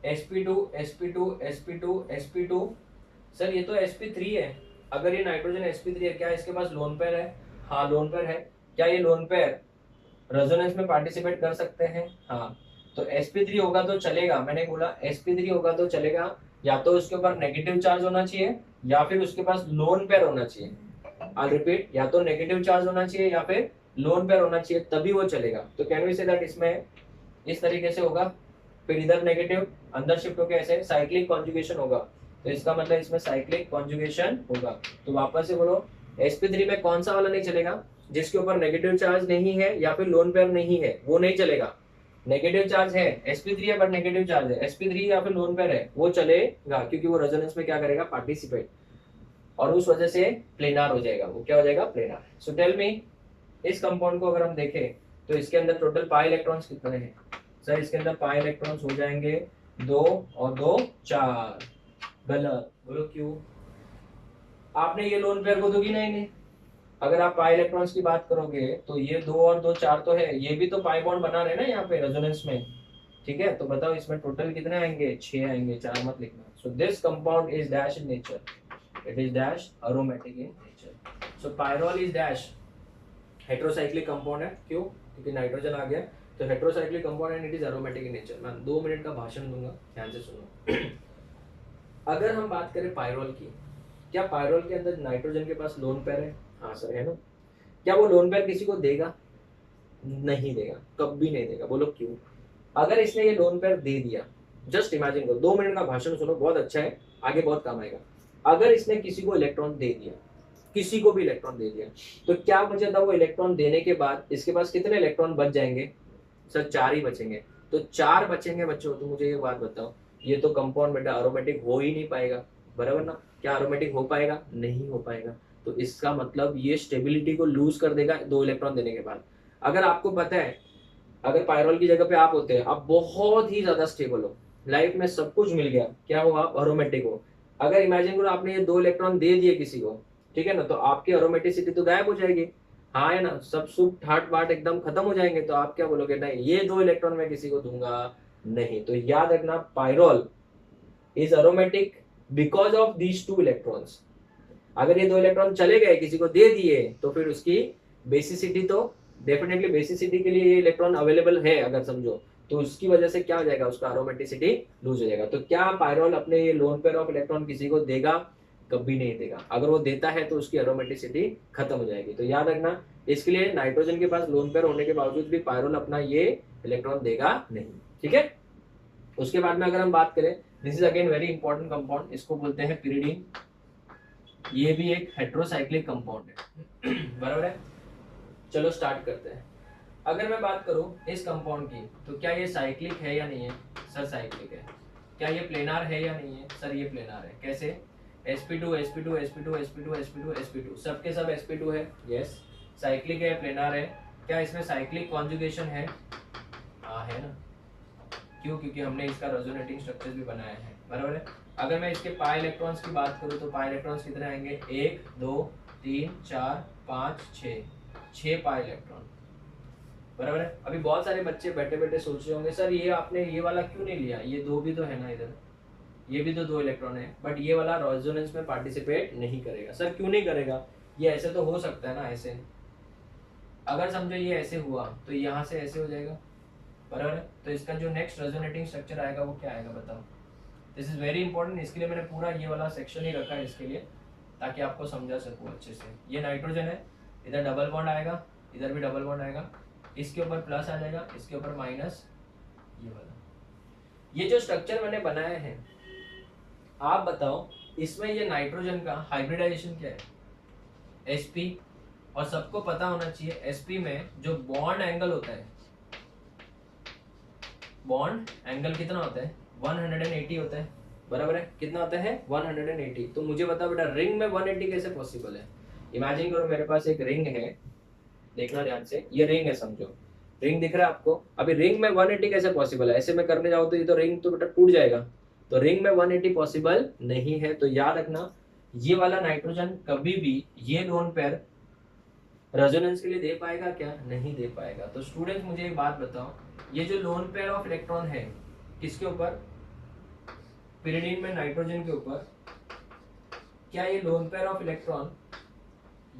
sp2 sp2 sp2 sp2। Sir ये तो sp3 है। अगर ये नाइट्रोजन sp3 है, क्या इसके पास लोन पेयर है? हाँ लोन पेयर है। क्या ये लोन पेयर रेजोनेंस में पार्टिसिपेट कर सकते हैं? हाँ। तो sp3 होगा तो चलेगा, मैंने बोला sp3 होगा तो चलेगा, या तो उसके ऊपर नेगेटिव चार्ज होना चाहिए या फिर उसके पास लोन पेयर होना चाहिए। आई रिपीट, या तो नेगेटिव चार्ज होना चाहिए या फिर लोन पेयर होना चाहिए, तभी वो चलेगा। तो कैन वी से दैट इसमें इस तरीके से होगा, फिर इधर नेगेटिव अंदर शिफ्ट होकर ऐसे साइक्लिक कॉन्जुगेशन होगा। तो इसका मतलब इसमें साइक्लिक कॉन्जुगेशन होगा। तो वापस से बोलो, sp3 में कौन सा वाला नहीं चलेगा? जिसके ऊपर नेगेटिव चार्ज नहीं है या फिर लोन पेयर नहीं है, वो नहीं चलेगा। नेगेटिव चार्ज है, sp3 है बट नेगेटिव चार्ज है, sp3 या फिर लोन पेयर है, वो चलेगा क्योंकि वो रेजोनेंस में क्या करेगा? पार्टिसिपेट, और उस वजह से प्लेनार हो जाएगा। वो क्या हो जाएगा? प्लेनार। सो टेल मी, इस कंपाउंड को अगर हम देखें तो इसके अंदर टोटल पाई इलेक्ट्रॉन्स कितने हैं? सर इसके अंदर पाई इलेक्ट्रॉन्स हो जाएंगे 2 और 2 4। गलत, बोलो क्यों? आपने ये लोन पेयर को तो गिना ही नहीं। अगर आप पाई इलेक्ट्रॉन्स की बात करोगे तो ये 2 और 2 4 तो है, ये भी तो पाई बॉन्ड बना रहे हैं ना यहाँ पे रेजोनेंस में। ठीक है, तो बताओ इसमें टोटल कितने आएंगे? 6 आएंगे, 4 मत लिखना। सो this compound is dash in nature, it is dash aromatic in nature. So pyrrole is dash heterocyclic compound है। क्यों? क्योंकि नाइट्रोजन आ गया, तो heterocyclic compound and it is aromatic in nature। मैं 2 मिनट का भाषण दूंगा, ध्यान से सुनो। अगर हम बात करें पायरोल की, क्या पायरोल के अंदर नाइट्रोजन के पास लोन पेयर है? हाँ सर है ना। क्या वो लोन पेयर किसी को देगा? नहीं देगा, कभी नहीं देगा। बोलो क्यों? अगर इसने ये लोन पेयर दे दिया, जस्ट इमेजिन करो, 2 मिनट का भाषण सुनो, बहुत अच्छा है, आगे बहुत काम आएगा। अगर इसने किसी को इलेक्ट्रॉन दे दिया, किसी को भी इलेक्ट्रॉन दे दिया, तो क्या मुझे था वो इलेक्ट्रॉन देने के बाद इसके पास कितने इलेक्ट्रॉन बच जाएंगे? सर 4 ही बचेंगे। तो 4 बचेंगे बच्चों, तो मुझे ये बात बताओ, ये तो कंपाउंड बेटा एरोमेटिक हो ही नहीं पाएगा, बराबर ना? क्या एरोमेटिक हो पाएगा? नहीं हो पाएगा। तो इसका मतलब ये स्टेबिलिटी को लूज कर देगा 2 इलेक्ट्रॉन देने के बाद। अगर आपको पता है, अगर पायरोल की जगह पे आप होते हैं, आप बहुत ही ज्यादा स्टेबल हो, लाइफ में सब कुछ मिल गया, क्या हो? आप एरोमेटिक हो। अगर इमेजिन करो आपने ये 2 इलेक्ट्रॉन दे दिए किसी को, ठीक है ना, तो आपकी एरोमेटिसिटी तो गायब हो जाएगी। हाँ है ना, सब सुख ठाट बाट एकदम खत्म हो जाएंगे। तो आप क्या बोलोगे? नहीं, ये 2 इलेक्ट्रॉन मैं किसी को दूंगा नहीं। तो याद रखना, pyrrole is aromatic because of these 2 electrons. अगर ये 2 इलेक्ट्रॉन चले गए, किसी को दे दिए, तो फिर उसकी बेसिसिटी तो डेफिनेटली, बेसिसिटी के लिए ये इलेक्ट्रॉन अवेलेबल है अगर समझो, तो उसकी वजह से क्या हो जाएगा? उसका एरोमेटिसिटी लूज हो जाएगा। तो क्या पायरोल अपने ये लोन पेयर ऑफ इलेक्ट्रॉन किसी को देगा? कभी नहीं देगा। अगर वो देता है तो उसकी एरोमेटिसिटी खत्म हो जाएगी। तो याद रखना, इसके लिए नाइट्रोजन के पास लोन पेयर होने के बावजूद भी पायरोल अपना ये इलेक्ट्रॉन देगा नहीं। ठीक है। उसके बाद में अगर हम बात करें, this is again very important compound, इसको बोलते हैं पिरिडीन। ये भी एक हेट्रोसाइक्लिक कंपाउंड है, बराबर है। चलो स्टार्ट करते हैं। अगर मैं बात करूं इस कंपाउंड की, तो क्या ये साइक्लिक है या नहीं है? सर साइक्लिक है। क्या ये प्लेनार है या नहीं है? सर ये प्लेनार है। कैसे? sp2 sp2 sp2 sp2 sp2 sp2, सबके सब sp2 है। यस, साइक्लिक है, प्लेनार है। क्या इसमें साइक्लिक कॉन्जुगेशन है? हाँ है ना। क्यों? क्योंकि हमने इसका रेजोनेटिंग स्ट्रक्चर भी बनाया है, बराबर है। अगर मैं इसके पाई इलेक्ट्रॉन्स की बात करूं तो पाई इलेक्ट्रॉन्स कितने आएंगे? 1 2 3 4 5 6 पाई इलेक्ट्रॉन, बराबर है। अभी बहुत सारे बच्चे बैठे बैठे सोच रहे होंगे, सर ये आपने ये वाला क्यों नहीं लिया? ये 2 भी तो है ना, इधर ये भी तो 2 इलेक्ट्रॉन है, बट ये वाला रेजोनेंस में पार्टिसिपेट नहीं करेगा। सर क्यों नहीं करेगा? ये ऐसे तो हो सकता है ना, ऐसे। अगर समझो ये ऐसे हुआ तो यहाँ से ऐसे हो जाएगा, बराबर है। तो इसका जो नेक्स्ट रेजोनेटिंग स्ट्रक्चर आएगा वो क्या आएगा बताओ? दिस इज वेरी इंपॉर्टेंट, इसके लिए मैंने पूरा ये वाला सेक्शन ही रखा है इसके लिए, ताकि आपको समझा सकूं अच्छे से। ये नाइट्रोजन है, इधर डबल बॉन्ड आएगा, इधर भी डबल बॉन्ड आएगा, इसके ऊपर प्लस आ जाएगा, इसके ऊपर माइनस, ये वाला। ये जो स्ट्रक्चर मैंने बनाया है, आप बताओ इसमें ये नाइट्रोजन का हाइब्रिडाइजेशन क्या है? sp। और सबको पता होना चाहिए sp में जो बॉन्ड एंगल होता है, बॉन्ड एंगल कितना होता है? 180 होता है, बराबर है। कितना होता है? 180। तो मुझे बता बेटा, रिंग में 180 कैसे पॉसिबल है? इमेजिन करो मेरे पास एक रिंग है, देखना ध्यान से, ये रिंग है समझो, रिंग दिख रहा है आपको? अभी रिंग में 180 कैसे पॉसिबल है? ऐसे में करने जाओ तो ये तो रिंग तो बेटा टूट जाएगा। तो रिंग में 180 पॉसिबल नहीं है। तो याद रखना, ये वाला नाइट्रोजन कभी भी ये लोन पेयर रेजोनेंस के लिए दे पाएगा क्या? नहीं दे पाएगा। तो स्टूडेंट्स मुझे एक बात बताओ, ये जो लोन पेयर ऑफ इलेक्ट्रॉन है किसके ऊपर? pyridine में नाइट्रोजन के ऊपर, क्या ये लोन पेयर ऑफ इलेक्ट्रॉन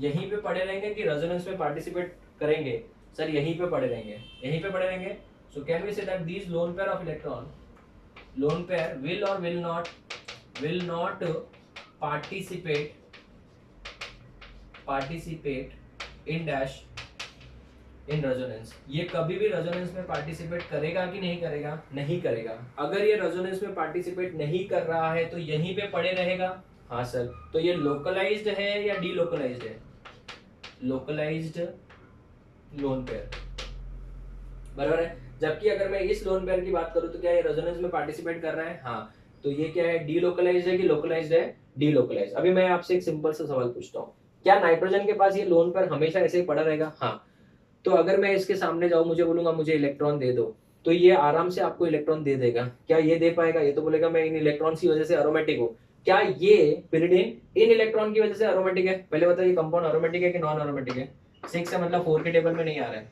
यहीं पे पड़े रहेंगे कि रेजोनेंस में पार्टिसिपेट करेंगे? सर यहीं पे पड़े रहेंगे, यहीं पे पड़े रहेंगे. So can we say that these lone pair of electron, lone pair will or will not participate in dash in resonance. ये कभी भी रेजोनेंस में पार्टिसिपेट करेगा कि नहीं करेगा? नहीं करेगा. अगर ये रेजोनेंस में पार्टिसिपेट नहीं कर रहा है तो यहीं पे पड़े रहेगा. हाँ सर. तो ये लोकलाइज्ड है या डीलोकलाइज्ड है? लोकलाइज्ड लोन पेयर, बराबर है. जबकि अगर मैं इस लोन पेयर की बात करूं तो क्या ये रेजोनेंस में पार्टिसिपेट कर रहा है? हाँ. तो ये क्या है, डीलोकलाइज्ड है कि लोकलाइज्ड है? डीलोकलाइज्ड. अभी मैं आपसे एक सिंपल सा सवाल पूछता हूँ, क्या नाइट्रोजन के पास ये लोन पेयर हमेशा ऐसे ही पड़ा रहेगा? हाँ. तो अगर मैं इसके सामने जाऊं, मुझे बोलूंगा मुझे इलेक्ट्रॉन दे दो, तो ये आराम से आपको इलेक्ट्रॉन दे देगा. क्या ये दे पाएगा? ये तो बोलेगा मैं इन इलेक्ट्रॉन्स की वजह से एरोमेटिक हूं. क्या ये पिरिडिन इन इलेक्ट्रॉन की वजह से एरोमेटिक है? पहले बताओ, ये कंपाउंड एरोमेटिक है कि नॉन एरोमेटिक है? 6 है मतलब 4 के टेबल में नहीं आ रहा है.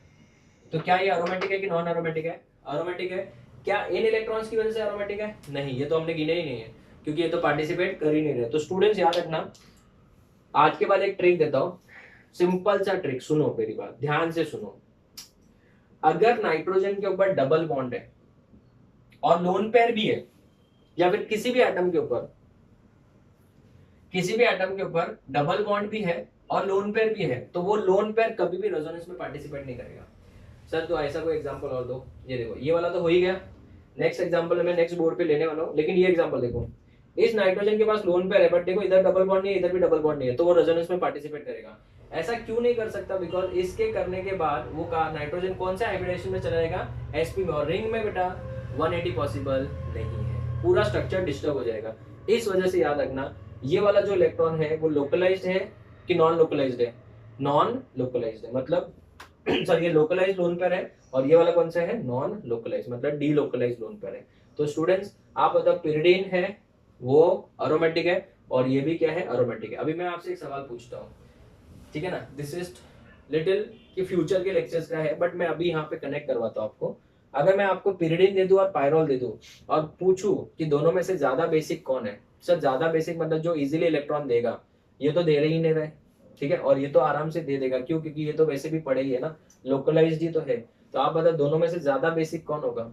तो क्या ये एरोमेटिक है कि नॉन एरोमेटिक है? एरोमेटिक है. क्या इन इलेक्ट्रॉन्स की वजह से एरोमेटिक है? नहीं, ये तो हमने गिने ही नहीं है, क्योंकि ये तो पार्टिसिपेट कर ही नहीं रहे. तो स्टूडेंट्स याद रखना, आज के बाद एक ट्रिक देता हूं, सिंपल सा ट्रिक. सुनो मेरी बात, ध्यान से सुनो. अगर नाइट्रोजन के ऊपर डबल बॉन्ड है और लोन पेयर भी है, या फिर किसी भी एटम के ऊपर डबल बॉन्ड भी है और लोन पेयर भी है, तो वो लोन पेयर कभी भी रेजोनेंस में पार्टिसिपेट नहीं करेगा. सर तो ऐसा कोई एग्जांपल और दो. ये देखो, ये वाला तो हो ही गया. नेक्स्ट एग्जांपल मैं नेक्स्ट बोर्ड पे लेने वाला हूँ, लेकिन ये एग्जांपल देखो. इस नाइट्रोजन के पास लोन पेयर है, बट देखो इधर डबल बॉन्ड नहीं है, इधर भी डबल बॉन्ड नहीं है, तो वो रेजोनेंस में पार्टिसिपेट करेगा. ऐसा क्यों नहीं कर सकता? बिकॉज इसके करने के बाद वो नाइट्रोजन कौन सा हाइब्रिडेशन में चला जाएगा? sp में. और रिंग में बेटा 180 पॉसिबल नहीं है, पूरा स्ट्रक्चर डिस्टर्ब हो जाएगा. इस वजह से याद रखना, ये वाला जो इलेक्ट्रॉन है वो लोकलाइज्ड है कि नॉन लोकलाइज्ड है? नॉन लोकलाइज्ड है. मतलब सर ये लोकलाइज्ड लोन पेयर है, और ये वाला कौन सा है? नॉन लोकलाइज्ड, मतलब डीलोकलाइज्ड लोन पेयर है. तो स्टूडेंट्स आप बताओ, पिरिडीन है वो एरोमेटिक है, और ये भी क्या है? एरोमेटिक है. अभी मैं आपसे एक सवाल पूछता हूँ, ठीक है ना? दिस इज लिटिल कि फ्यूचर के लेक्चर्स का है, बट मैं अभी यहाँ पे कनेक्ट करवाता हूँ आपको. अगर मैं आपको पिरिडीन दे दूं और पायरोल दे दूं और पूछूं कि दोनों में से ज्यादा बेसिक कौन है? सर ज्यादा बेसिक मतलब जो इजीली इलेक्ट्रॉन देगा, ये तो दे रही ही नहीं रहे, ठीक है. और ये तो आराम से दे देगा, क्यों? क्योंकि ये तो वैसे भी पड़े ही है ना, लोकलाइज्ड ही तो है. तो आप बताओ दोनों में से ज्यादा बेसिक कौन होगा?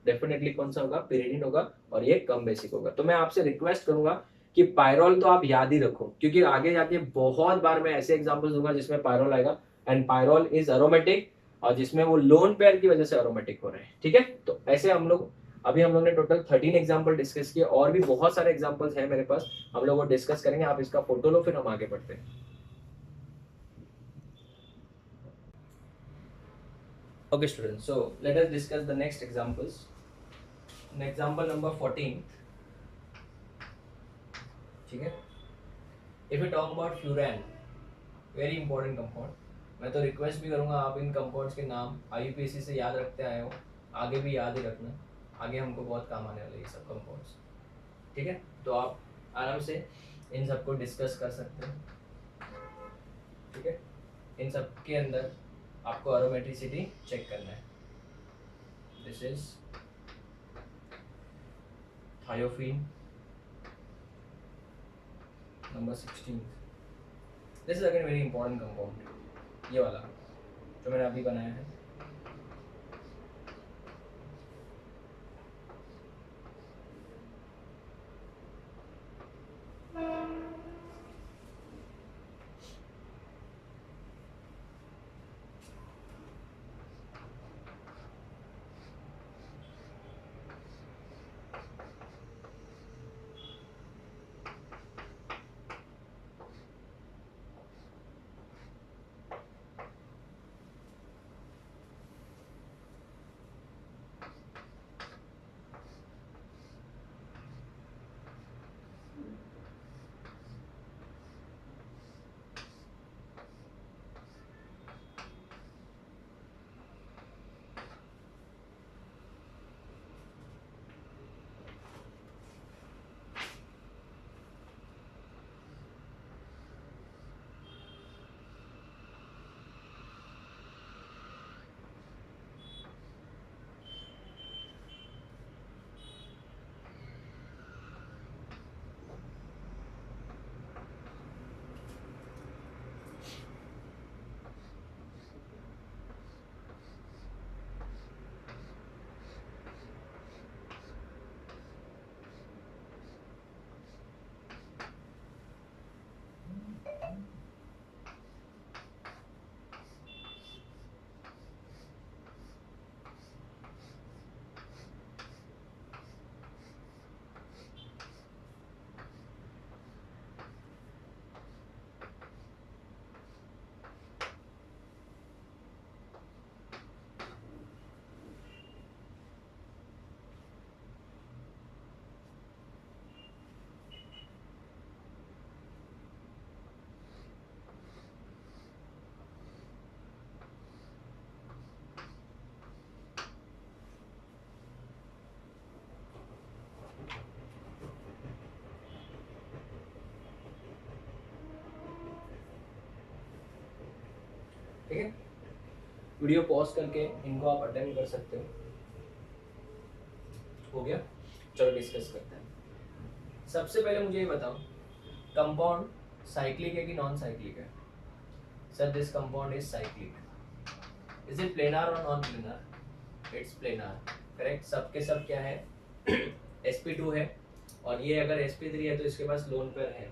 डेफिनेटली कौन सा होगा? पिरिडीन होगा. और ये कम बेसिक होगा. तो मैं आपसे रिक्वेस्ट करूंगा कि पायरोल तो आप याद ही रखो, क्योंकि आगे जाके बहुत बार मैं ऐसे एग्जांपल्स दूंगा जिसमें पायरोल आएगा, एंड पायरोल इज एरोमेटिक, और जिसमें वो लोन पेयर की वजह से एरोमेटिक हो रहे हैं, ठीक है. तो ऐसे हम लोग ने टोटल 13 एग्जांपल डिस्कस किए, और भी बहुत सारे एग्जांपल्स हैं मेरे पास, हम लोग वो डिस्कस करेंगे. आप इसका फोटो लो, फिर हम आगे बढ़ते हैं. Okay students, so let us discuss the next examples. Example number 14, ठीक है. If we talk about furan, very important compound. मैं तो रिक्वेस्ट भी करूंगा आप इन कंपाउंड्स के नाम IUPAC से याद रखते आए हो, आगे भी याद ही रखना, आगे हमको बहुत काम आने वाले ये सब कंपाउंड्स, ठीक है. तो आप आराम से इन सबको डिस्कस कर सकते हैं, ठीक है. इन सब के अंदर आपको एरोमेट्रिसिटी चेक करना है. This is thiophene number 16. This is again very important compound, ये वाला जो मैंने अभी बनाया है. ठीक है, वीडियो पॉज करके इनको आप अटेंड कर सकते हो गया। चलो डिस्कस करते हैं। सबसे पहले मुझे ये बताओ, कंपाउंड साइक्लिक है कि नॉन साइक्लिक है? Sir this compound is cyclic. Is it planar और non planar? It's planar, correct. सबके सब क्या है? sp2 है, और ये अगर sp3 है तो इसके पास लोन पेयर है।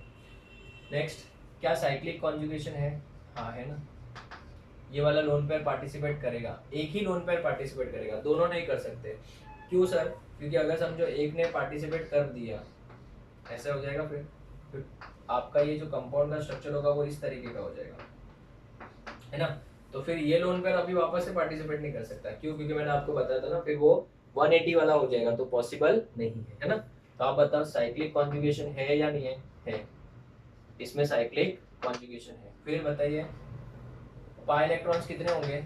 नेक्स्ट, क्या साइक्लिक कॉन्जुगेशन है? हाँ है ना। ये वाला लोन पेयर पार्टिसिपेट करेगा, एक ही लोन पेयर पार्टिसिपेट करेगा, दोनों नहीं कर सकते। क्यों सर? क्योंकि अगर समझो एक ने पार्टिसिपेट कर दिया, ऐसा हो जाएगा, फिर आपका ये जो कंपाउंड का स्ट्रक्चर होगा वो इस तरीके का हो जाएगा, है ना। तो फिर ये लोन पेयर अभी वापस से पार्टिसिपेट नहीं कर सकता। क्यों? क्योंकि मैंने आपको बताया था ना, फिर वो 180 वाला हो जाएगा, तो पॉसिबल नहीं है ना। तो आप बताओ साइक्लिक कॉन्जुगेशन है या नहीं है? है, इसमें साइक्लिक कॉन्जुगेशन है। फिर बताइए पाई इलेक्ट्रॉन्स कितने होंगे?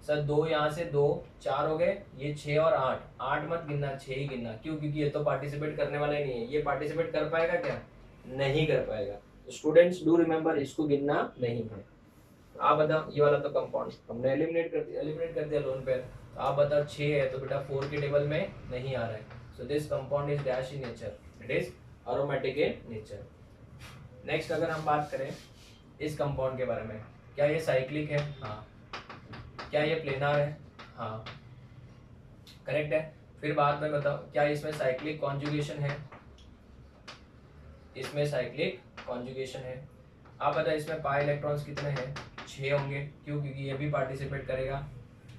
सर दो, यहाँ से दो, 4 हो गए, ये 6 और 8, 8 मत गिनना, 6 ही गिनना। क्यों? क्योंकि ये तो पार्टिसिपेट करने वाला ही नहीं है। ये पार्टिसिपेट कर पाएगा क्या? नहीं कर पाएगा। स्टूडेंट्स डू रिमेम्बर, इसको गिनना नहीं है। आप बताओ, ये वाला तो कंपाउंड हमने एलिमिनेट कर दिया लोन पेयर। तो आप बताओ 6 है तो बेटा 4 के टेबल में नहीं आ रहा है। So this compound is dash in nature, it is aromatic in nature. Next अगर हम बात करें इस कंपाउंड के बारे में, क्या ये साइक्लिक है? हाँ। क्या ये प्लेनार है? हाँ, करेक्ट है। फिर बाद में बताओ, क्या इसमें साइक्लिक कॉन्जुगेशन है? इसमें साइक्लिक कॉन्जुगेशन है। आप बताओ इसमें पाई इलेक्ट्रॉन्स कितने हैं? 6 होंगे। क्यों? क्योंकि ये भी पार्टिसिपेट करेगा,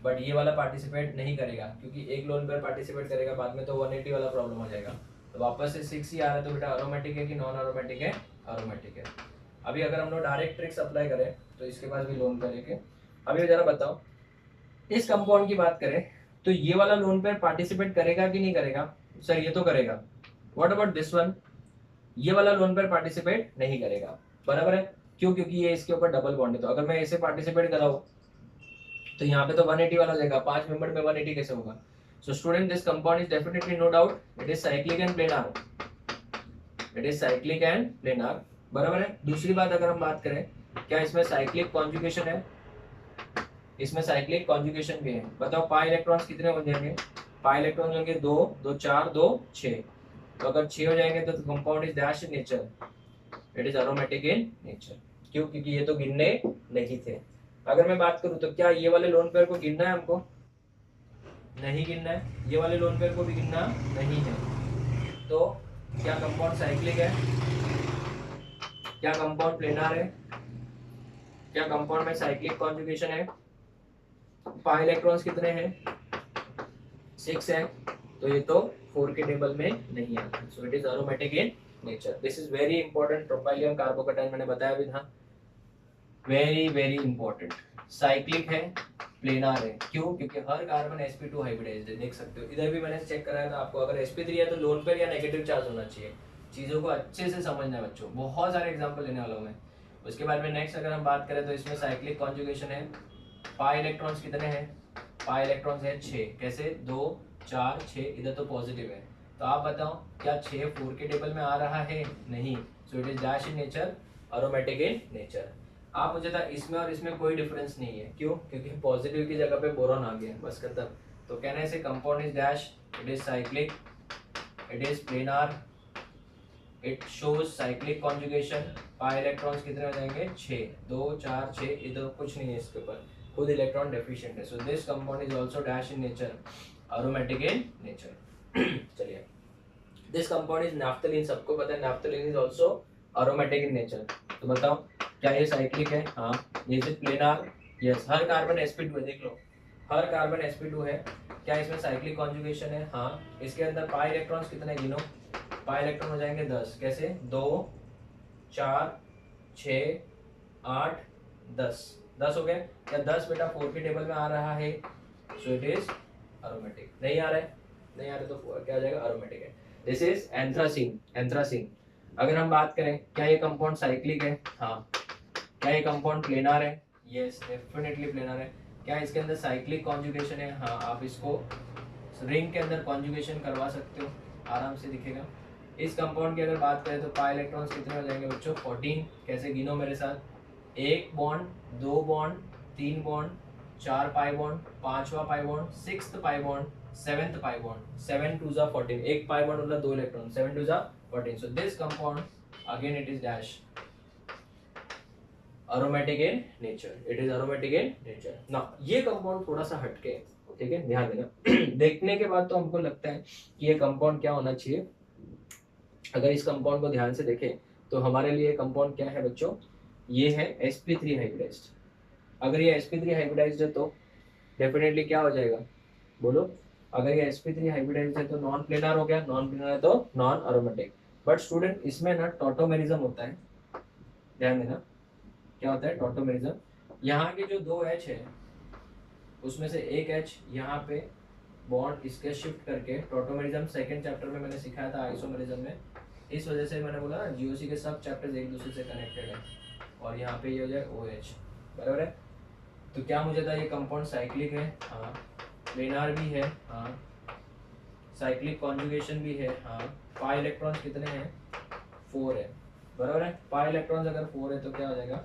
बट ये वाला पार्टिसिपेट नहीं करेगा, क्योंकि एक लोन पेयर पार्टिसिपेट करेगा, बाद में तो 180 वाला प्रॉब्लम हो जाएगा। तो वापस से 6 ही आ रहा है, तो बेटा अरोमेटिक है कि नॉन अरोमेटिक है? अरोमेटिक है। अभी अगर हम लोग डायरेक्ट ट्रिक्स अप्लाई करें तो इसके पास भी लोन पेयर है। अभी जरा बताओ, इस कंपाउंड की बात करें तो ये वाला लोन पेयर पार्टिसिपेट करेगा कि नहीं करेगा? सर ये तो करेगा। What about this one? ये वाला लोन पेयर पार्टिसिपेट नहीं करेगा, बराबर है। क्यों? क्योंकि ये इसके ऊपर डबल बॉन्ड है। तो अगर मैं इसे पार्टिसिपेट कराऊं तो यहाँ पे तो 180 वाला जाएगा, 5 मेंबर में 180 कैसे होगा? So student this compound is definitely no doubt it is cyclic and planar, it is cyclic and planar, बराबर है। दूसरी बात अगर हम बात करें, क्या इसमें साइक्लिक कॉन्जुगेशन है? इसमें साइक्लिक कॉन्जुगेशन भी है। बताओ पाई इलेक्ट्रॉन्स कितने हो जाएंगे? पाई इलेक्ट्रॉन होंगे 2, 2 4, 2 6। तो अगर 6 हो जाएंगे तो compound is dash in nature, it is aromatic in nature. क्यों? क्योंकि ये तो गिनने नहीं थे। अगर मैं बात करूं तो क्या ये वाले लोन पेयर को गिनना है हमको? नहीं गिनना है। ये वाले लोन पेयर को भी गिनना नहीं है। तो क्या कंपाउंड साइक्लिक है? क्या कंपाउंड प्लेनार है? क्या कंपाउंड में साइक्लिक कॉन्जुगेशन है? पाई इलेक्ट्रॉन्स कितने हैं? 6 है, तो ये तो 4 के टेबल में नहीं आता। So it is aromatic in nature. This is very important. Propylium carbocation मैंने बताया भी था, वेरी वेरी इंपॉर्टेंट। साइक्लिक है, प्लेनार है। क्यों? क्योंकि हर कार्बन sp2 हाइब्रिडाइज्ड है। देख सकते हो इधर भी मैंने चेक कराया था आपको। अगर sp3 है तो लोन पेयर या नेगेटिव चार्ज होना चाहिए। चीजों को अच्छे से समझना है बच्चों, बहुत सारे एग्जांपल लेने वाला हूं मैं। उसके बाद में नेक्स्ट अगर हम बात करें तो इसमें साइक्लिक कॉन्जुगेशन है। पाई इलेक्ट्रॉन्स कितने हैं? पाई इलेक्ट्रॉन्स है 6। कैसे? 2 4 6, इधर तो पॉजिटिव है। तो आप बताओ क्या 6 4 के टेबल में आ रहा है? नहीं। So it is dash in nature, aromatic in nature. आप मुझे था इसमें और इसमें कोई डिफरेंस नहीं है। क्यों? क्योंकि पॉजिटिव की जगह पे बोरॉन आ गया, बस खत्म। तो कहने से compound is dash, it is cyclic, it is planar, it shows cyclic conjugation. Pi electrons कितने हो जाएंगे? 6, 2 4 6, इधर कुछ नहीं है इसके ऊपर, खुद इलेक्ट्रॉन डेफिशिएंट है। So this compound is also dash in nature, aromatic in nature. चलिए, दिस कंपाउंड इज नैफ्थलीन। सबको पता है naphthalene is also aromatic in nature. तो बताओ क्या ये साइक्लिक है? हाँ। ये is planar? Yes. Her carbon sp2 है, देख लो हर कार्बन sp2 है। क्या इसमें साइक्लिक कॉन्जुगेशन है? हाँ। इसके अंदर पाई इलेक्ट्रॉन्स कितने गिनो? पाई इलेक्ट्रॉन हो जाएंगे 10। कैसे? 2 4 6 8 10, 10 हो गए। क्या 10 बेटा 4 के टेबल में आ रहा है? सो इट इज अरोमेटिक। नहीं आ रहा है? नहीं आ रहा तो क्या हो जाएगा? अरोमेटिक है। This is anthracene. एंथ्रासीन अगर हम बात करें, क्या ये कंपाउंड साइक्लिक है? हाँ। क्या ये कंपाउंड प्लेनार है? यस, डेफिनेटली प्लेनार है। क्या इसके अंदर साइक्लिक कॉन्जुगेशन है? हाँ। आप इसको रिंग के अंदर कॉन्जुगेशन करवा सकते हो, आराम से दिखेगा। इस कंपाउंड की अगर बात करें तो पाई इलेक्ट्रॉन्स कितने हो जाएंगे बच्चों? 14। कैसे गिनो मेरे साथ? 1 bond, 2 bond, 3 bond, 4 pi bond, 5वां pi bond, 6th pi bond, 7th pi bond, 7 2 जा 14, एक पाई बॉन्ड मतलब 2 इलेक्ट्रॉन, 7 2 जा 14. So this compound again it is dash aromatic in nature. It is aromatic in nature. Now ये कंपाउंड थोड़ा सा हटके है, ठीक है, ध्यान देना. देखने के बाद तो हमको लगता है कि ये कंपाउंड क्या होना चाहिए. अगर इस कंपाउंड को ध्यान से देखें तो हमारे लिए कंपाउंड क्या है बच्चों, ये है sp3 हाइब्रिडाइज्ड. अगर ये sp3 हाइब्रिडाइज्ड है तो डेफिनेटली क्या हो जाएगा, बोलो. अगर ये sp3 हाइब्रिडाइज्ड है तो नॉन प्लेनर हो गया, नॉन प्लेनर है तो नॉन एरोमेटिक. बट स्टूडेंट इसमें ना टॉटोमेरिज्म होता है, ध्यान देना. क्या होता है टॉटोमेरिज्म. यहाँ के जो 2 H है उसमें से एक H यहाँ पे बॉन्ड इसके शिफ्ट करके, टॉटोमेरिज्म सेकंड चैप्टर में मैंने सिखाया था आइसोमेरिज्म में, इस वजह से मैंने बोला ना जीओसी के सब चैप्टर्स एक दूसरे से कनेक्टेड है. और यहाँ पे ये हो जाए OH, बराबर है. तो क्या मुझे था, ये कंपाउंड साइक्लिक है, हाँ. प्लेनार भी है, हाँ. साइक्लिक कॉन्जुगेशन भी है, हाँ. पाई इलेक्ट्रॉन्स कितने हैं, 4 है, बराबर है. पाई इलेक्ट्रॉन्स अगर 4 है तो क्या हो जाएगा,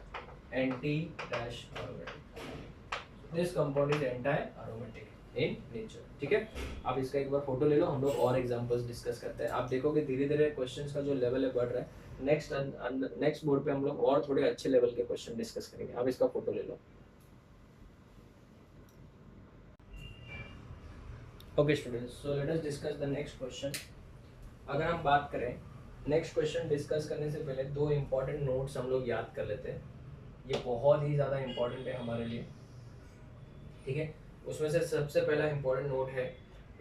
anti dash aromatic. This compound is anti aromatic in nature. ठीक है, आप इसका एक बार फोटो ले लो, हम लोग और एग्जांपल्स डिस्कस करते हैं. आप देखोगे धीरे धीरे क्वेश्चंस का जो लेवल है बढ़ रहा है. नेक्स्ट बोर्ड पे हम लोग और थोड़े अच्छे लेवल के क्वेश्चन डिस्कस करेंगे. आप इसका फोटो ले लो. Okay students, so let us discuss the next question. अगर हम बात करें नेक्स्ट क्वेश्चन डिस्कस करने से पहले 2 इंपॉर्टेंट नोट्स हम लोग याद कर लेते हैं. ये बहुत ही ज़्यादा इंपॉर्टेंट है हमारे लिए, ठीक है. उसमें से सबसे पहला इंपॉर्टेंट नोट है,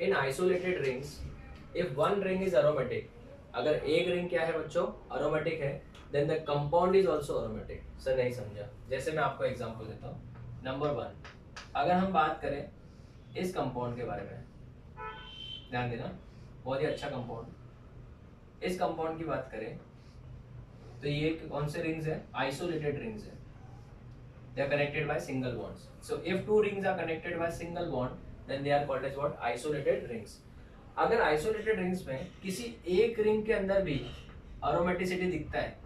in isolated rings if one ring is aromatic, अगर एक रिंग क्या है बच्चों, एरोमेटिक है, then the compound is also aromatic. Sir नहीं समझा, जैसे मैं आपको एग्जांपल देता हूँ. नंबर 1, अगर हम बात करें इस कंपाउंड के बारे में, ध्यान देना, बहुत ही अच्छा कंपाउंड. इस कंपाउंड की बात करें तो ये कौन से रिंग्स है, आइसोलेटेड रिंग्स है. they are connected by single bonds. So if 2 rings are connected by single bond, then they are called as what, isolated rings. अगर isolated rings में किसी एक रिंग के अंदर भी aromaticity दिखता है,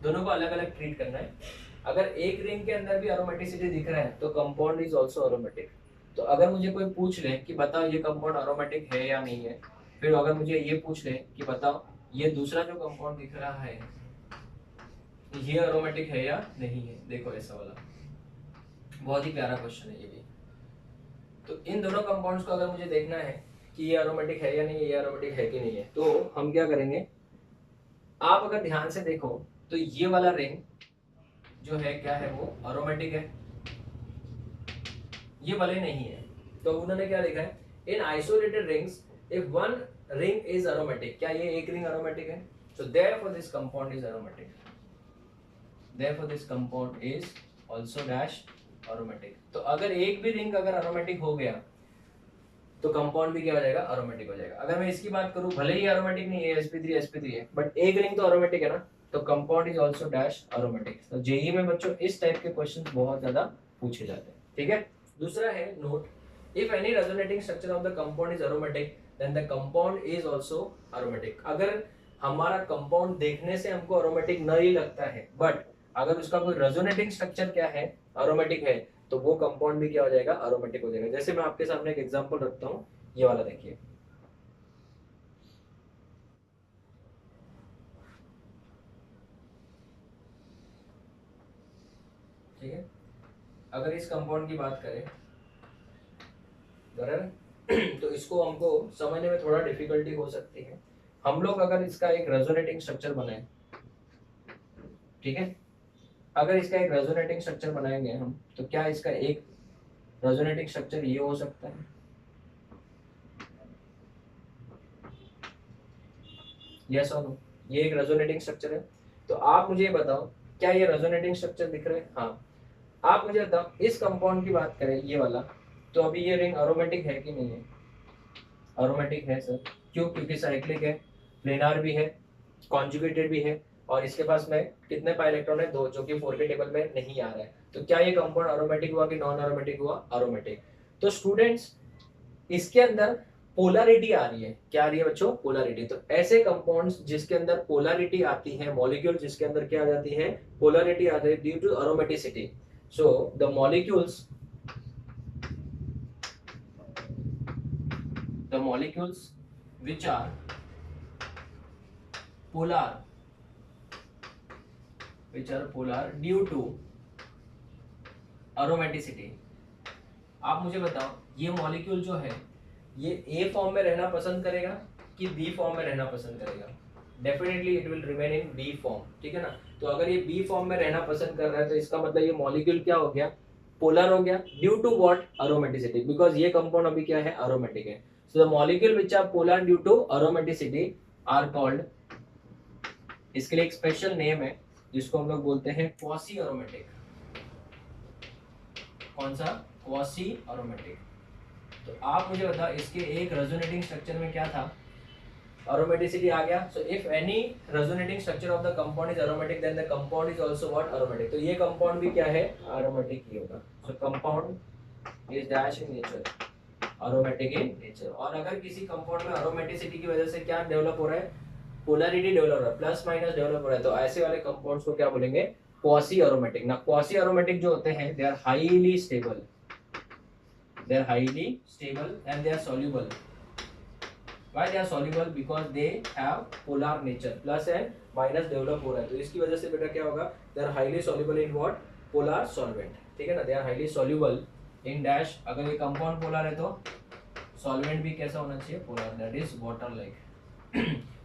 दोनों को अलग अलग ट्रीट करना है. अगर एक रिंग के अंदर भी aromaticity दिख रहा है तो कंपाउंड इज ऑल्सो aromatic. तो अगर मुझे कोई पूछ ले कि बताओ ये कंपाउंड aromatic है या नहीं है, फिर अगर मुझे ये पूछ ले कि बताओ ये दूसरा जो कंपाउंड दिख रहा है ये aromatic है या नहीं है, देखो ऐसा वाला. बहुत ही प्यारा क्वेश्चन है ये भी. तो इन दोनों कंपाउंड्स को अगर मुझे देखना है कि ये एरोमेटिक है या नहीं, ये एरोमेटिक है कि नहीं है, तो हम क्या करेंगे, आप अगर ध्यान से देखो तो ये वाला रिंग जो है क्या है, वो एरोमेटिक है, ये वाले नहीं है. तो उन्होंने क्या लिखा है, in isolated rings if one ring is aromatic, क्या ये एक रिंग एरोमेटिक है, so therefore this compound is aromatic. Therefore this compound is also dash aromatic. तो अगर एक भी रिंग अगर एरोमेटिक हो गया तो कंपाउंड भी क्या हो जाएगा, एरोमेटिक हो जाएगा. अगर मैं इसकी बात करूं, भले ही एरोमेटिक नहीं है, sp3 है, बट एक रिंग तो एरोमेटिक है ना, तो compound is also dash aromatic. तो जेईई में बच्चों इस टाइप के क्वेश्चंस बहुत ज्यादा पूछे जाते हैं. ठीक है. दूसरा है note, if any resonating structure of the compound is aromatic then the compound is also aromatic. अगर हमारा कंपाउंड देखने से हमको एरोमेटिक नहीं लगता है, बट अगर उसका कोई रेजोनेटिंग स्ट्रक्चर क्या है, एरोमेटिक है, तो वो कंपाउंड भी क्या हो जाएगा, एरोमेटिक हो जाएगा. जैसे मैं आपके सामने एक एग्जांपल रखता हूँ, ये वाला देखिए. ठीक है, अगर इस कंपाउंड की बात करें बराबर, तो इसको हमको समझने में थोड़ा डिफिकल्टी हो सकती है. हम लोग अगर इसका एक रेजोनेटिंग स्ट्रक्चर बनाए, ठीक है, अगर इसका एक रेजोनेटिंग स्ट्रक्चर बनाएंगे हम, तो क्या इसका एक रेजोनेटिंग स्ट्रक्चर ये हो सकता है, यस और नो, ये एक रेजोनेटिंग स्ट्रक्चर है. तो आप मुझे बताओ क्या ये रेजोनेटिंग स्ट्रक्चर दिख रहे हैं, हाँ. आप मुझे बताओ इस कंपाउंड की बात करें ये वाला, तो अभी ये रिंग एरोमेटिक है कि नहीं है, एरोमेटिक है सर. क्यों, क्योंकि साइक्लिक है, प्लेनार भी है, कॉन्जुगेटेड भी है, और इसके पास में कितने पाई इलेक्ट्रॉन है, 2, जो कि 4 के टेबल में नहीं आ रहा है. तो क्या ये कंपाउंड एरोमेटिक हुआ कि नॉन एरोमेटिक हुआ, एरोमेटिक. तो स्टूडेंट्स इसके अंदर पोलैरिटी आ रही है, क्या आ रही है बच्चों, पोलैरिटी. तो ऐसे कंपाउंड्स जिसके अंदर पोलैरिटी आती है, मॉलिक्यूल जिसके अंदर क्या आ जाती है, पोलैरिटी आती है due to aromaticity, So the molecules which are polar, due to aromaticity. आप मुझे बताओ ये मॉलिक्यूल जो है ये ए फॉर्म में रहना पसंद करेगा कि बी फॉर्म में रहना पसंद करेगा? Definitely it will remain in B form, ठीक है ना। तो अगर ये बी फॉर्म में रहना पसंद कर रहा है तो इसका मतलब ये मॉलिक्यूल क्या हो गया, पोलर हो गया, due to what, aromaticity, because ये कंपाउंड अभी क्या है, अरोमेटिक है। So the molecule which are polar due to aromaticity are called, इसके लिए एक स्पेशल नेम है जिसको हम लोग बोलते हैं क्वासी अरोमेटिक। कौन सा? Quasi aromatic. तो आप मुझे बताओ इसके एक रेजोनेटिंग स्ट्रक्चर में क्या था, aromaticity आ गया। So if any resonating structure of the compound is aromatic then the compound is also what, aromatic. तो ये कंपाउंड भी क्या है, अरोमेटिक ही होगा। So compound is dash in nature, aromatic in nature. और अगर किसी कंपाउंड में अरोमेटिसिटी की वजह से क्या डेवलप हो रहा है, पोलैरिटी डेवलप हो रहा है, प्लस माइनस डेवलप हो रहा है, तो ऐसे वाले कंपाउंड्स को क्या बोलेंगे, क्वासी अरोमेटिक। ना क्वासी अरोमेटिक जो होते हैं they are highly stable, and they are soluble. Why they are soluble? Because they have polar nature, plus and minus develop हो रहा है, तो इसकी वजह से बेटा क्या होगा, they are highly soluble in what, polar solvent, ठीक है ना। they are highly soluble in dash, अगर ये कंपाउंड पोलर है तो सॉल्वेंट भी कैसा होना चाहिए, polar, that is water like.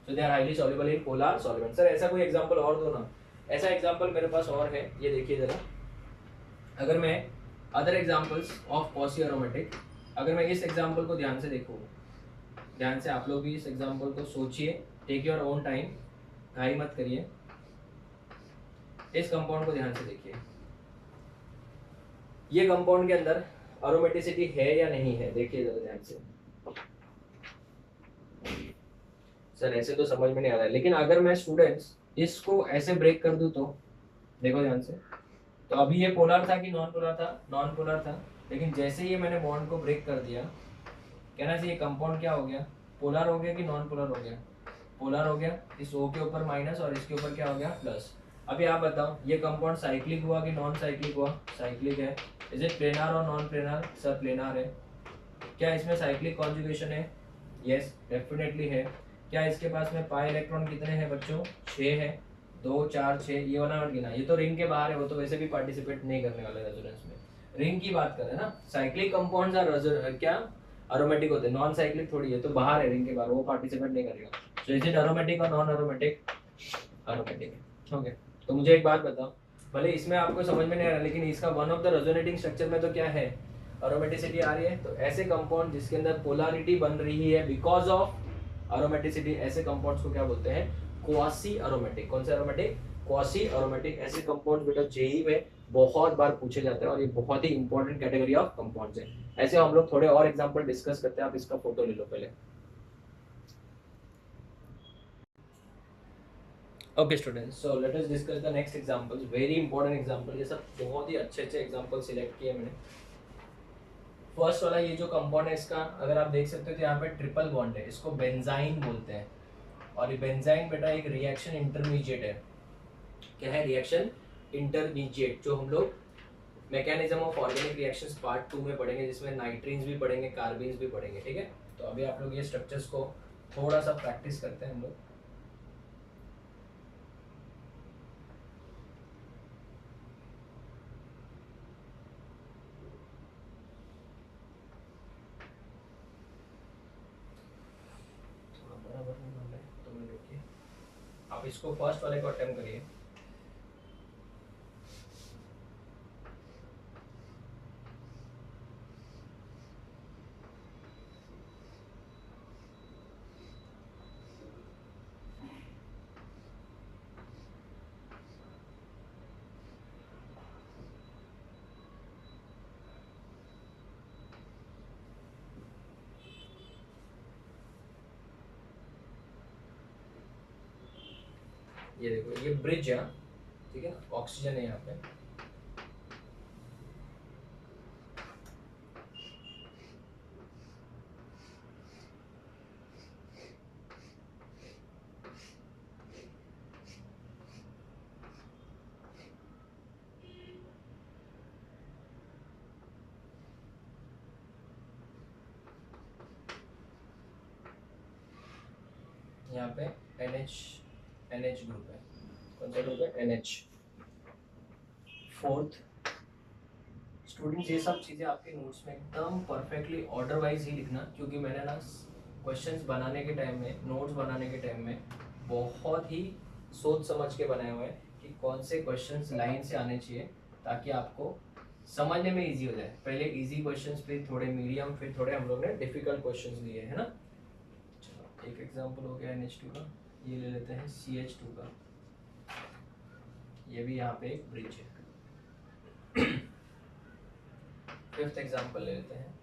So they are highly soluble in polar solvent. Sir ऐसा कोई एग्जांपल और दो ना। ऐसा एग्जांपल मेरे पास और है, ये देखिए जरा। अगर मैं other examples of quasi aromatic, अगर मैं इस एग्जांपल को ध्यान से देखूँ, ध्यान से आप लोग भी इस एग्जांपल को सोचिए, टेक योर ओन टाइम, घाई मत करिए। इस कंपाउंड को ध्यान से देखिए, ये कंपाउंड के अंदर अरोमेटिसिटी है या नहीं है, देखिए जरा ध्यान से। सर ऐसे तो समझ में नहीं आ रहा है, लेकिन अगर मैं स्टूडेंट्स इसको ऐसे ब्रेक कर दूं तो देखो ध्यान से। तो अभी ये पोलर था कि नॉन पोलर था, नॉन पोलर था, लेकिन जैसे ही मैंने बॉन्ड को ब्रेक कर दिया, कहना चाहिए कंपाउंड क्या हो गया, पोलर हो गया कि नॉन पोलर हो गया, पोलर हो गया। इस O के ऊपर माइनस और इसके ऊपर क्या हो गया, प्लस। अभी आप बताओ ये कंपाउंड साइक्लिक हुआ कि नॉन साइक्लिक हुआ, साइक्लिक है। इज इट प्लेनार और नॉन प्लेनार, सर प्लेनार है। क्या इसमें साइक्लिक कॉन्जुगेशन है, यस डेफिनेटली है। क्या इसके पास में पाई इलेक्ट्रॉन कितने हैं बच्चों, 6 है, 2 4 6, ये वाला मत गिना, ये तो रिंग के बाहर है, वो तो वैसे भी पार्टिसिपेट नहीं करने वाले रेजोनेंस में। रिंग की बात करें ना, साइक्लिक कंपाउंड्स आर क्या, अरोमेटिक होते हैं, नॉन साइक्लिक थोड़ी है, तो बाहर है रिंग के बाहर, वो पार्टिसिपेट नहीं करेगा। सो इज इट अरोमेटिक और नॉन अरोमेटिक, अरोमेटिक। ओके, तो मुझे एक बात बताओ, भले इसमें आपको समझ में नहीं आ रहा, लेकिन इसका one of the resonating structure में तो क्या है, अरोमेटिसिटी आ रही है। तो ऐसे कंपाउंड जिसके अंदर पोलैरिटी बन रही है बिकॉज ऑफ अरोमेटिसिटी, ऐसे कंपाउंड्स को क्या बोलते हैं, क्वासी अरोमेटिक। कौन से अरोमेटिक, क्वासी अरोमेटिक। ऐसे कंपाउंड बेटा जेई में बहुत बार पूछे जाते हैं और ये बहुत ही इंपॉर्टेंट कैटेगरी ऑफ कंपाउंड्स है। ऐसे हम लोग थोड़े और एग्जांपल डिस्कस करते हैं, आप इसका फोटो ले लो पहले। Okay students, so let us discuss the next examples, very important example. ये सब बहुत ही अच्छे अच्छे एग्जांपल सिलेक्ट किए मैंने। फर्स्ट वाला ये जो कंपाउंड है इसका अगर आप देख सकते हो तो यहाँ पे ट्रिपल बॉन्ड है, इसको बेंजाइन बोलते हैं। और ये बेंजाइन बेटा एक रिएक्शन इंटरमीडिएट है। क्या है, रिएक्शन इंटरमीडिएट, जो हम लोग mechanism of organic reactions part 2 में पढ़ेंगे, जिसमें नाइट्रीन्स भी पढ़ेंगे, कार्बीन्स भी पढ़ेंगे, ठीक है। तो अभी आप लोग ये स्ट्रक्चर्स को थोड़ा सा प्रैक्टिस करते हैं हम लोग। बराबर नहीं बन रहा है तो मैं देखिए, आप इसको फर्स्ट वाले को अटेम्प्ट करिए। ये देखो ये ब्रिज है, ठीक है, ऑक्सीजन है यहाँ पे। यहाँ पे NH ग्रुप है। कौन सा ग्रुप है? NH। फोर्थ स्टूडेंट्स, ये सब चीज़ें आपके नोट्स में एकदम परफेक्टली ऑर्डर वाइज ही लिखना, क्योंकि मैंने ना क्वेश्चंस बनाने के टाइम में, नोट्स बनाने के टाइम में बहुत ही सोच समझ के बनाए हुए हैं कि कौन से क्वेश्चंस लाइन से आने चाहिए ताकि आपको समझने में इजी हो जाए। पहले इजी क्वेश्चंस, फिर थोड़े मीडियम, फिर थोड़े हम लोग ने डिफिकल्ट क्वेश्चंस लिए है ना। चलो एक एग्जांपल हो गया NH2 का, ये ले लेते हैं CH2 का। ये भी यहाँ पे एक ब्रिज है। फिफ्थ एग्जांपल ले लेते हैं।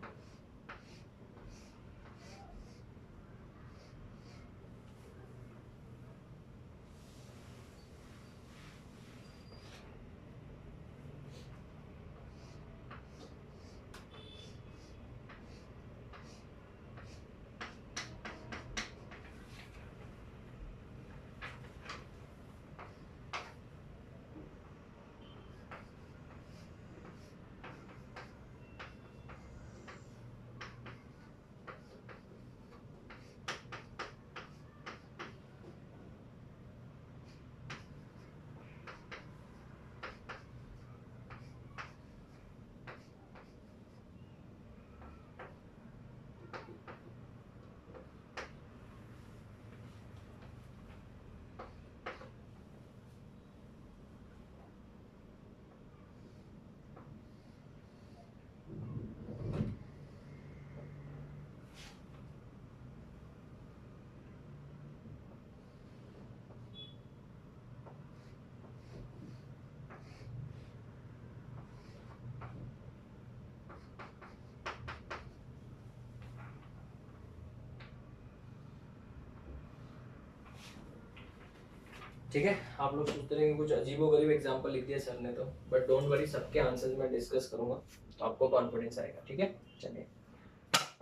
ठीक है, आप लोग सोचते रहेंगे कुछ अजीबोगरीब एग्जांपल लिख दिया सर ने तो, बट डोंट वरी, सबके आंसर्स मैं डिस्कस करूंगा तो आपको कॉन्फिडेंस आएगा। ठीक है, चलिए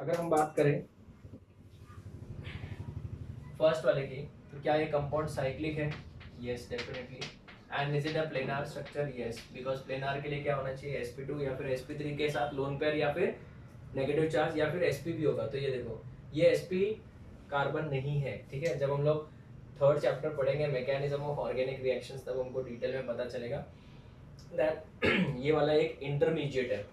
अगर हम बात करें फर्स्ट वाले की, तो क्या ये कंपाउंड साइक्लिक है? Yes definitely. And is it a planar structure? Yes, because planar के लिए क्या होना चाहिए? sp2 या फिर sp3 के साथ लोन पेयर या फिर नेगेटिव चार्ज या फिर sp भी होगा। तो ये देखो, ये sp कार्बन नहीं है। ठीक है, जब हम लोग थर्ड चैप्टर पढ़ेंगे मैकेनिज्म ऑफ ऑर्गेनिक रिएक्शंस, तब हमको डिटेल में पता चलेगा दैट ये वाला एक इंटरमीडिएट है।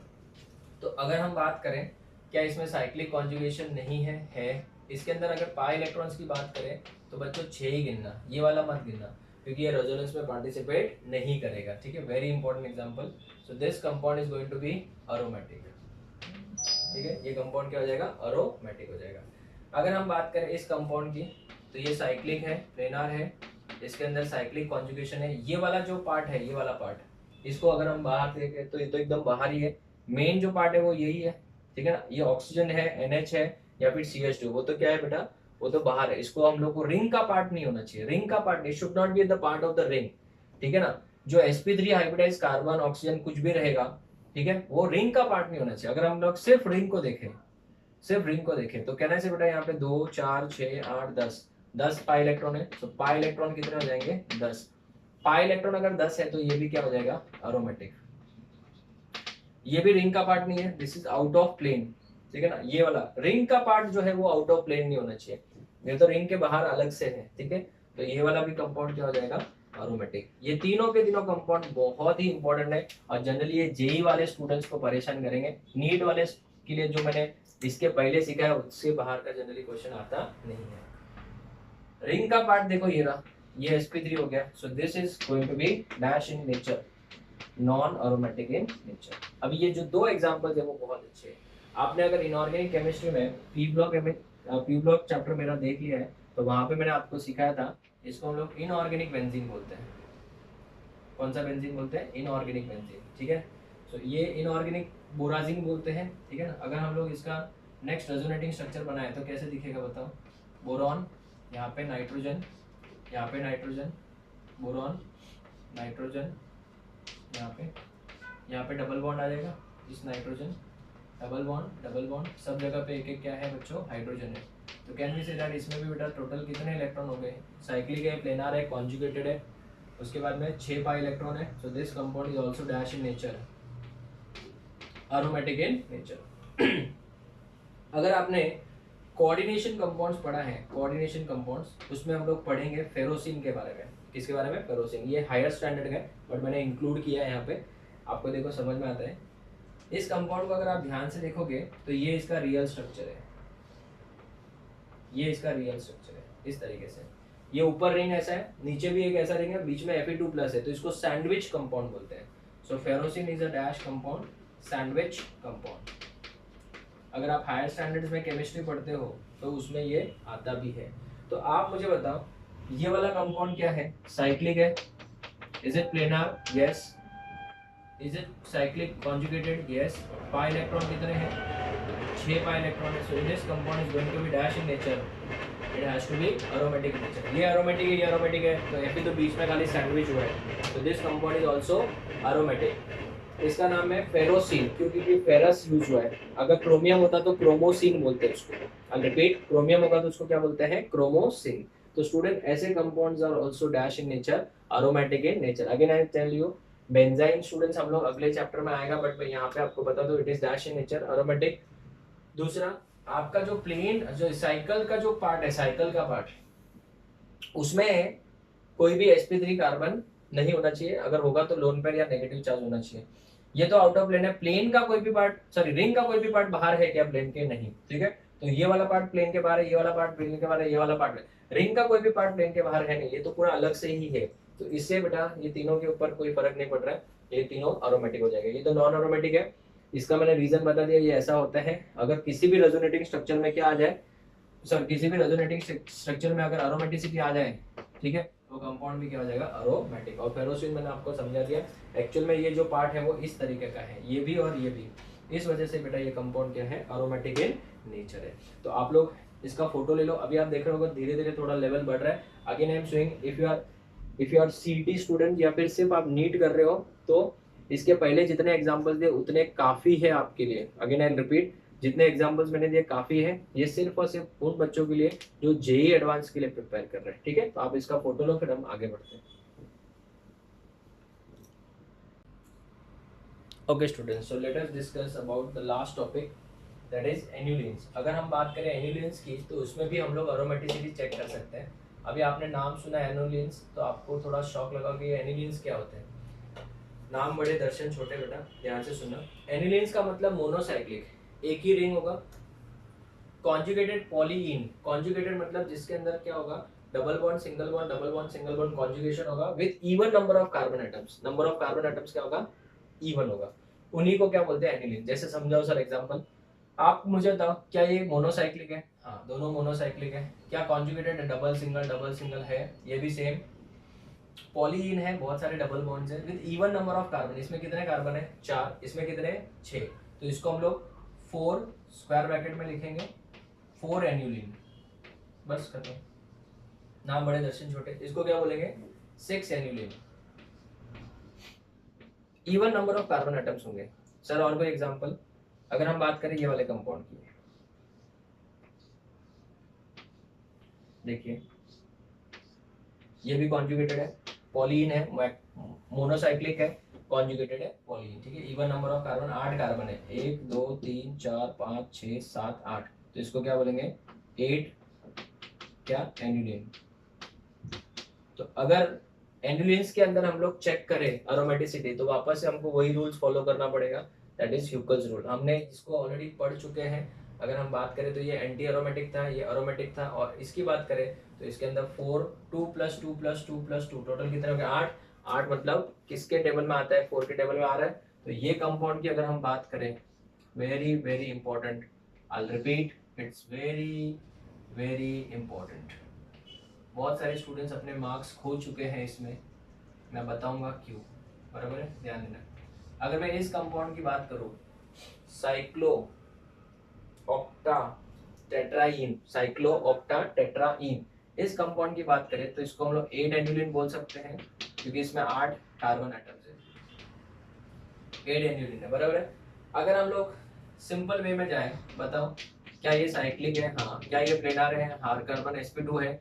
तो अगर हम बात करें क्या इसमें साइक्लिक कॉन्जुगेशन नहीं है? है। इसके अंदर अगर पाई इलेक्ट्रॉन्स की बात करें तो बच्चों 6 ही गिनना, ये वाला मत गिनना, क्योंकि ये रेजोनेंस में पार्टिसिपेट नहीं करेगा। ठीक है, very important example. So this compound is going to be aromatic. ठीक है, ये कंपाउंड क्या हो जाएगा? अरोमेटिक हो जाएगा। अगर हम बात करें इस कंपाउंड की, तो ये साइक्लिक है, प्लेनार है, इसके अंदर साइक्लिक कॉन्जुगेशन है। ये वाला जो पार्ट है, ये वाला पार्ट, इसको अगर हम बाहर देखें तो ये तो एकदम बाहर ही है। मेन जो पार्ट है वो यही है। ठीक है ना, ये ऑक्सीजन है, NH है या फिर CH2, वो तो क्या है बेटा? वो तो बाहर है। इसको हम लोग को रिंग का पार्ट नहीं होना चाहिए। रिंग का part, it should not be the part of the ring. ठीक है ना, जो sp3 हाइब्रिडाइज कार्बन ऑक्सीजन कुछ भी रहेगा, ठीक है, वो रिंग का पार्ट नहीं होना चाहिए। अगर हम लोग सिर्फ रिंग को देखें, सिर्फ रिंग को देखें, तो कहना से बेटा यहाँ पे 2 4 6 8 10 पाई इलेक्ट्रॉन है। तो पाई इलेक्ट्रॉन कितने हो जाएंगे? 10। पाई इलेक्ट्रॉन अगर 10 है तो ये भी क्या हो जाएगा? अरोमेटिक। ये भी रिंग का पार्ट नहीं है, this is out of plane. ठीक है ना, ये वाला रिंग का पार्ट जो है वो आउट ऑफ प्लेन नहीं होना चाहिए, ये तो रिंग के बाहर अलग से है। ठीक है, तो ये वाला भी कंपाउंड क्या हो जाएगा? अरोमेटिक। ये तीनों के तीनों कंपाउंड बहुत ही इंपॉर्टेंट है, और जनरली ये जेई वाले स्टूडेंट्स को परेशान करेंगे। नीट वाले के लिए जो मैंने इसके पहले सीखा है उससे बाहर का जनरली क्वेश्चन आता नहीं है। रिंग का पार्ट देखो, ये रहा, ये sp3 हो गया। So this is going to be dash in nature, non aromatic in nature. अब ये जो दो एग्जांपल्स है वो बहुत अच्छे हैं। आपने अगर इनऑर्गेनिक केमिस्ट्री में पी ब्लॉक चैप्टर मेरा देख लिया है, तो वहां पे मैंने आपको सिखाया था, इसको हम लोग इनऑर्गेनिक बेंजीन बोलते हैं। कौन सा बेंजीन बोलते हैं? Inorganic benzene. ठीक है, सो ये इनऑर्गेनिक बोराजीन बोलते हैं। ठीक है ना, अगर हम लोग इसका नेक्स्ट रेजोनेटिंग स्ट्रक्चर बनाए तो कैसे दिखेगा बताओ? बोरॉन, यहाँ पे नाइट्रोजन, यहाँ पे नाइट्रोजन, बोरॉन, नाइट्रोजन, यहाँ पे डबल बॉन्ड आ जाएगा, इस नाइट्रोजन, डबल बॉन्ड, सब जगह पे एक एक क्या है बच्चों? हाइड्रोजन है। तो कैन वी से दैट इसमें भी बेटा टोटल कितने इलेक्ट्रॉन हो गए? साइक्लिक है, प्लेनार है, कॉन्जुगेटेड है, उसके बाद में 6 पाई इलेक्ट्रॉन है। So this compound is also dash in nature, aromatic in nature. अगर आपने कोऑर्डिनेशन कंपाउंड्स पढ़ा है, कोऑर्डिनेशन कंपाउंड्स, उसमें हम लोग पढ़ेंगे फेरोसिन के बारे में। किसके बारे में? फेरोसिन। ये हायर स्टैंडर्ड है बट मैंने इंक्लूड किया है यहाँ पे, आपको देखो समझ में आता है। इस कंपाउंड को अगर आप ध्यान से देखोगे तो ये इसका रियल स्ट्रक्चर है, ये इसका रियल स्ट्रक्चर है इस तरीके से। ये ऊपर रिंग ऐसा है, नीचे भी एक ऐसा रिंग है, बीच में Fe2+ है, तो इसको सैंडविच कंपाउंड बोलते हैं। So ferrocene is a dash compound, sandwich compound. अगर आप हायर स्टैंडर्ड्स में केमिस्ट्री पढ़ते हो तो उसमें ये आता भी है। तो आप मुझे बताओ ये वाला कंपाउंड क्या है? साइक्लिक है। Is it planar? Yes. Is it cyclic conjugated? Yes. Pi electron कितने हैं? 6 पाई इलेक्ट्रॉन है। So this compound is going to be dash in nature, it has to be aromatic in nature. ये एरोमेटिक है, ये एरोमेटिक है, तो Fe तो बीच में खाली सैंडविच हुआ है, तो this compound is also aromatic. इसका नाम है फेरोसिन क्योंकि ये फेरस यूज हुआ है। अगर क्रोमियम होता तो क्रोमोसिन बोलते हैं उसको। आई रिपीट, क्रोमियम होगा तो उसको क्या बोलते हैं? क्रोमोसिन। तो स्टूडेंट ऐसे compounds are also dash in nature, aromatic in nature. Again I tell you, benzene students हम लोग अगले चैप्टर में आएगा, बट मैं यहाँ पे आपको बता दूं it is dash in nature, aromatic. दूसरा, आपका जो प्लेन जो साइकिल का जो पार्ट है, साइकिल का पार्ट, उसमें कोई भी sp3 कार्बन नहीं होना चाहिए। अगर होगा तो लोन पेयर या नेगेटिव चार्ज होना चाहिए। ये तो आउट ऑफ प्लेन है। प्लेन का कोई भी पार्ट, सॉरी रिंग का कोई भी पार्ट बाहर है क्या प्लेन के? नहीं। ठीक है, तो ये वाला पार्ट प्लेन के बाहर है, ये वाला पार्ट प्लेन के बाहर है, ये वाला पार्ट रिंग का कोई भी पार्ट प्लेन के बाहर है नहीं, ये तो पूरा अलग से ही है। तो इससे बेटा ये तीनों के ऊपर कोई फर्क नहीं पड़ रहा है, ये तीनों एरोमेटिक हो जाएगा। ये तो नॉन एरोमेटिक है, इसका मैंने रीजन बता दिया। ये ऐसा होता है अगर किसी भी रेजोनेटिंग स्ट्रक्चर में क्या आ जाए, सर किसी भी रेजोनेटिंग स्ट्रक्चर में अगर एरोमेटिसिटी आ जाए, ठीक है, तो कंपाउंड भी क्या हो जाएगा? एरोमेटिक। और फेरोसिन मैंने आपको समझा दिया, एक्चुअल में ये जो पार्ट है वो इस तरीके का है, ये भी और ये भी। इस वजह से बेटा ये कंपाउंड क्या है? एरोमेटिक इन नेचर है। तो आप लोग इसका फोटो ले लो। अभी आप देख रहे हो धीरे धीरे थोड़ा लेवल बढ़ रहा है। Again I am saying, if you are CT student या फिर सिर्फ आप नीट कर रहे हो तो इसके पहले जितने एग्जाम्पल्स दिए उतने काफी है आपके लिए। अगेन आई रिपीट, जितने एग्जाम्पल्स मैंने दिए काफी है। ये सिर्फ और सिर्फ उन बच्चों के लिए जो जेई एडवांस के लिए प्रिपेयर कर रहे हैं। ठीक है, तो आप इसका फोटो लो, फिर हम आगे बढ़ते हैं। Okay students, so let us discuss about the last topic, that is annulenes. अगर हम बात करें एन्युलिन्स की तो उसमें भी हम लोग एरोमेटिसिटी चेक कर सकते हैं। अभी आपने नाम सुना एन्युलिन्स तो आपको थोड़ा शॉक लगा कि एन्युलिन्स क्या होते हैं। नाम बड़े दर्शन छोटे, बेटा ध्यान से सुना। एन्युलिन्स का मतलब मोनोसाइक्लिक, एक ही रिंग होगा। कॉन्जुगेटेड पॉलीइन, कॉन्जुगेटेड मतलब जिसके अंदर क्या होगा? Double bond single bond, double bond single bond conjugation होगा with even number of carbon atoms. Number of carbon atoms क्या होगा? इवन होगा। उन्हीं को क्या बोलते हैं? एन्युलिन। जैसे समझाओ सर एग्जांपल, आप मुझे बताओ क्या ये मोनोसाइक्लिक है? हाँ, दोनों मोनोसाइक्लिक है। क्या कॉन्जुगेटेड है? डबल सिंगल है, ये भी सेम। पॉलीइन है, बहुत सारे डबल बॉन्ड्स हैं with even number of carbon. इसमें कितने कार्बन है? 4। इसमें कितने? 6। तो इसको हम लोग 4 स्क्वायर ब्रैकेट में लिखेंगे, 4 एन्युलिन। बस खत्म। नाम बड़े दर्शन छोटे। इसको क्या बोलेंगे? 6 annulene. Even number of carbon atoms होंगे। सर और कोई एग्जांपल? अगर हम बात करें ये वाले कंपाउंड की, देखिए ये भी कॉन्जुगेटेड है, पॉलीन है, मोनोसाइक्लिक है, कॉन्जुगेटेड है, पॉलीन। ठीक है, even number of carbon 8 carbon है, 1 2 3 4 5 6 7 8। तो इसको क्या बोलेंगे? 8 क्या? एन्युलिन। तो अगर एन्युलिन्स के अंदर हम लोग चेक करें एरोमेटिसिटी तो वापस से हमको वही रूल्स फॉलो करना पड़ेगा, दैट इज ह्यूकल्स रूल। हमने इसको ऑलरेडी पढ़ चुके हैं। अगर हम बात करें तो ये एंटी एरोमेटिक था, ये एरोमेटिक था। और इसकी बात करें तो इसके अंदर 4 2 + 2 + 2 + 2 टोटल कितने हो गए? 8। 8 मतलब किसके टेबल में आता है? 4 के टेबल में आ रहा है। तो ये कंपाउंड की अगर हम बात करें, very very important, I repeat, it's very very important. बहुत सारे स्टूडेंट्स अपने मार्क्स खो चुके हैं इसमें, मैं बताऊंगा क्यों। बराबर है, ध्यान देना। अगर मैं इस कंपाउंड की बात करूं, साइक्लो ऑक्टा टेट्राइन, साइक्लो ऑक्टा टेट्राइन, इस कंपाउंड की बात करें तो इसको हम लोग 8 एन्युलिन बोल सकते हैं क्योंकि इसमें 8 कार्बन एटम्स है, 8 एन्युलिन है। बराबर है। अगर हम लोग सिंपल वे में जाएं, बताओ क्या ये साइक्लिक है? हाँ। क्या ये प्लेनार है? हाँ। कार्बन sp2 है।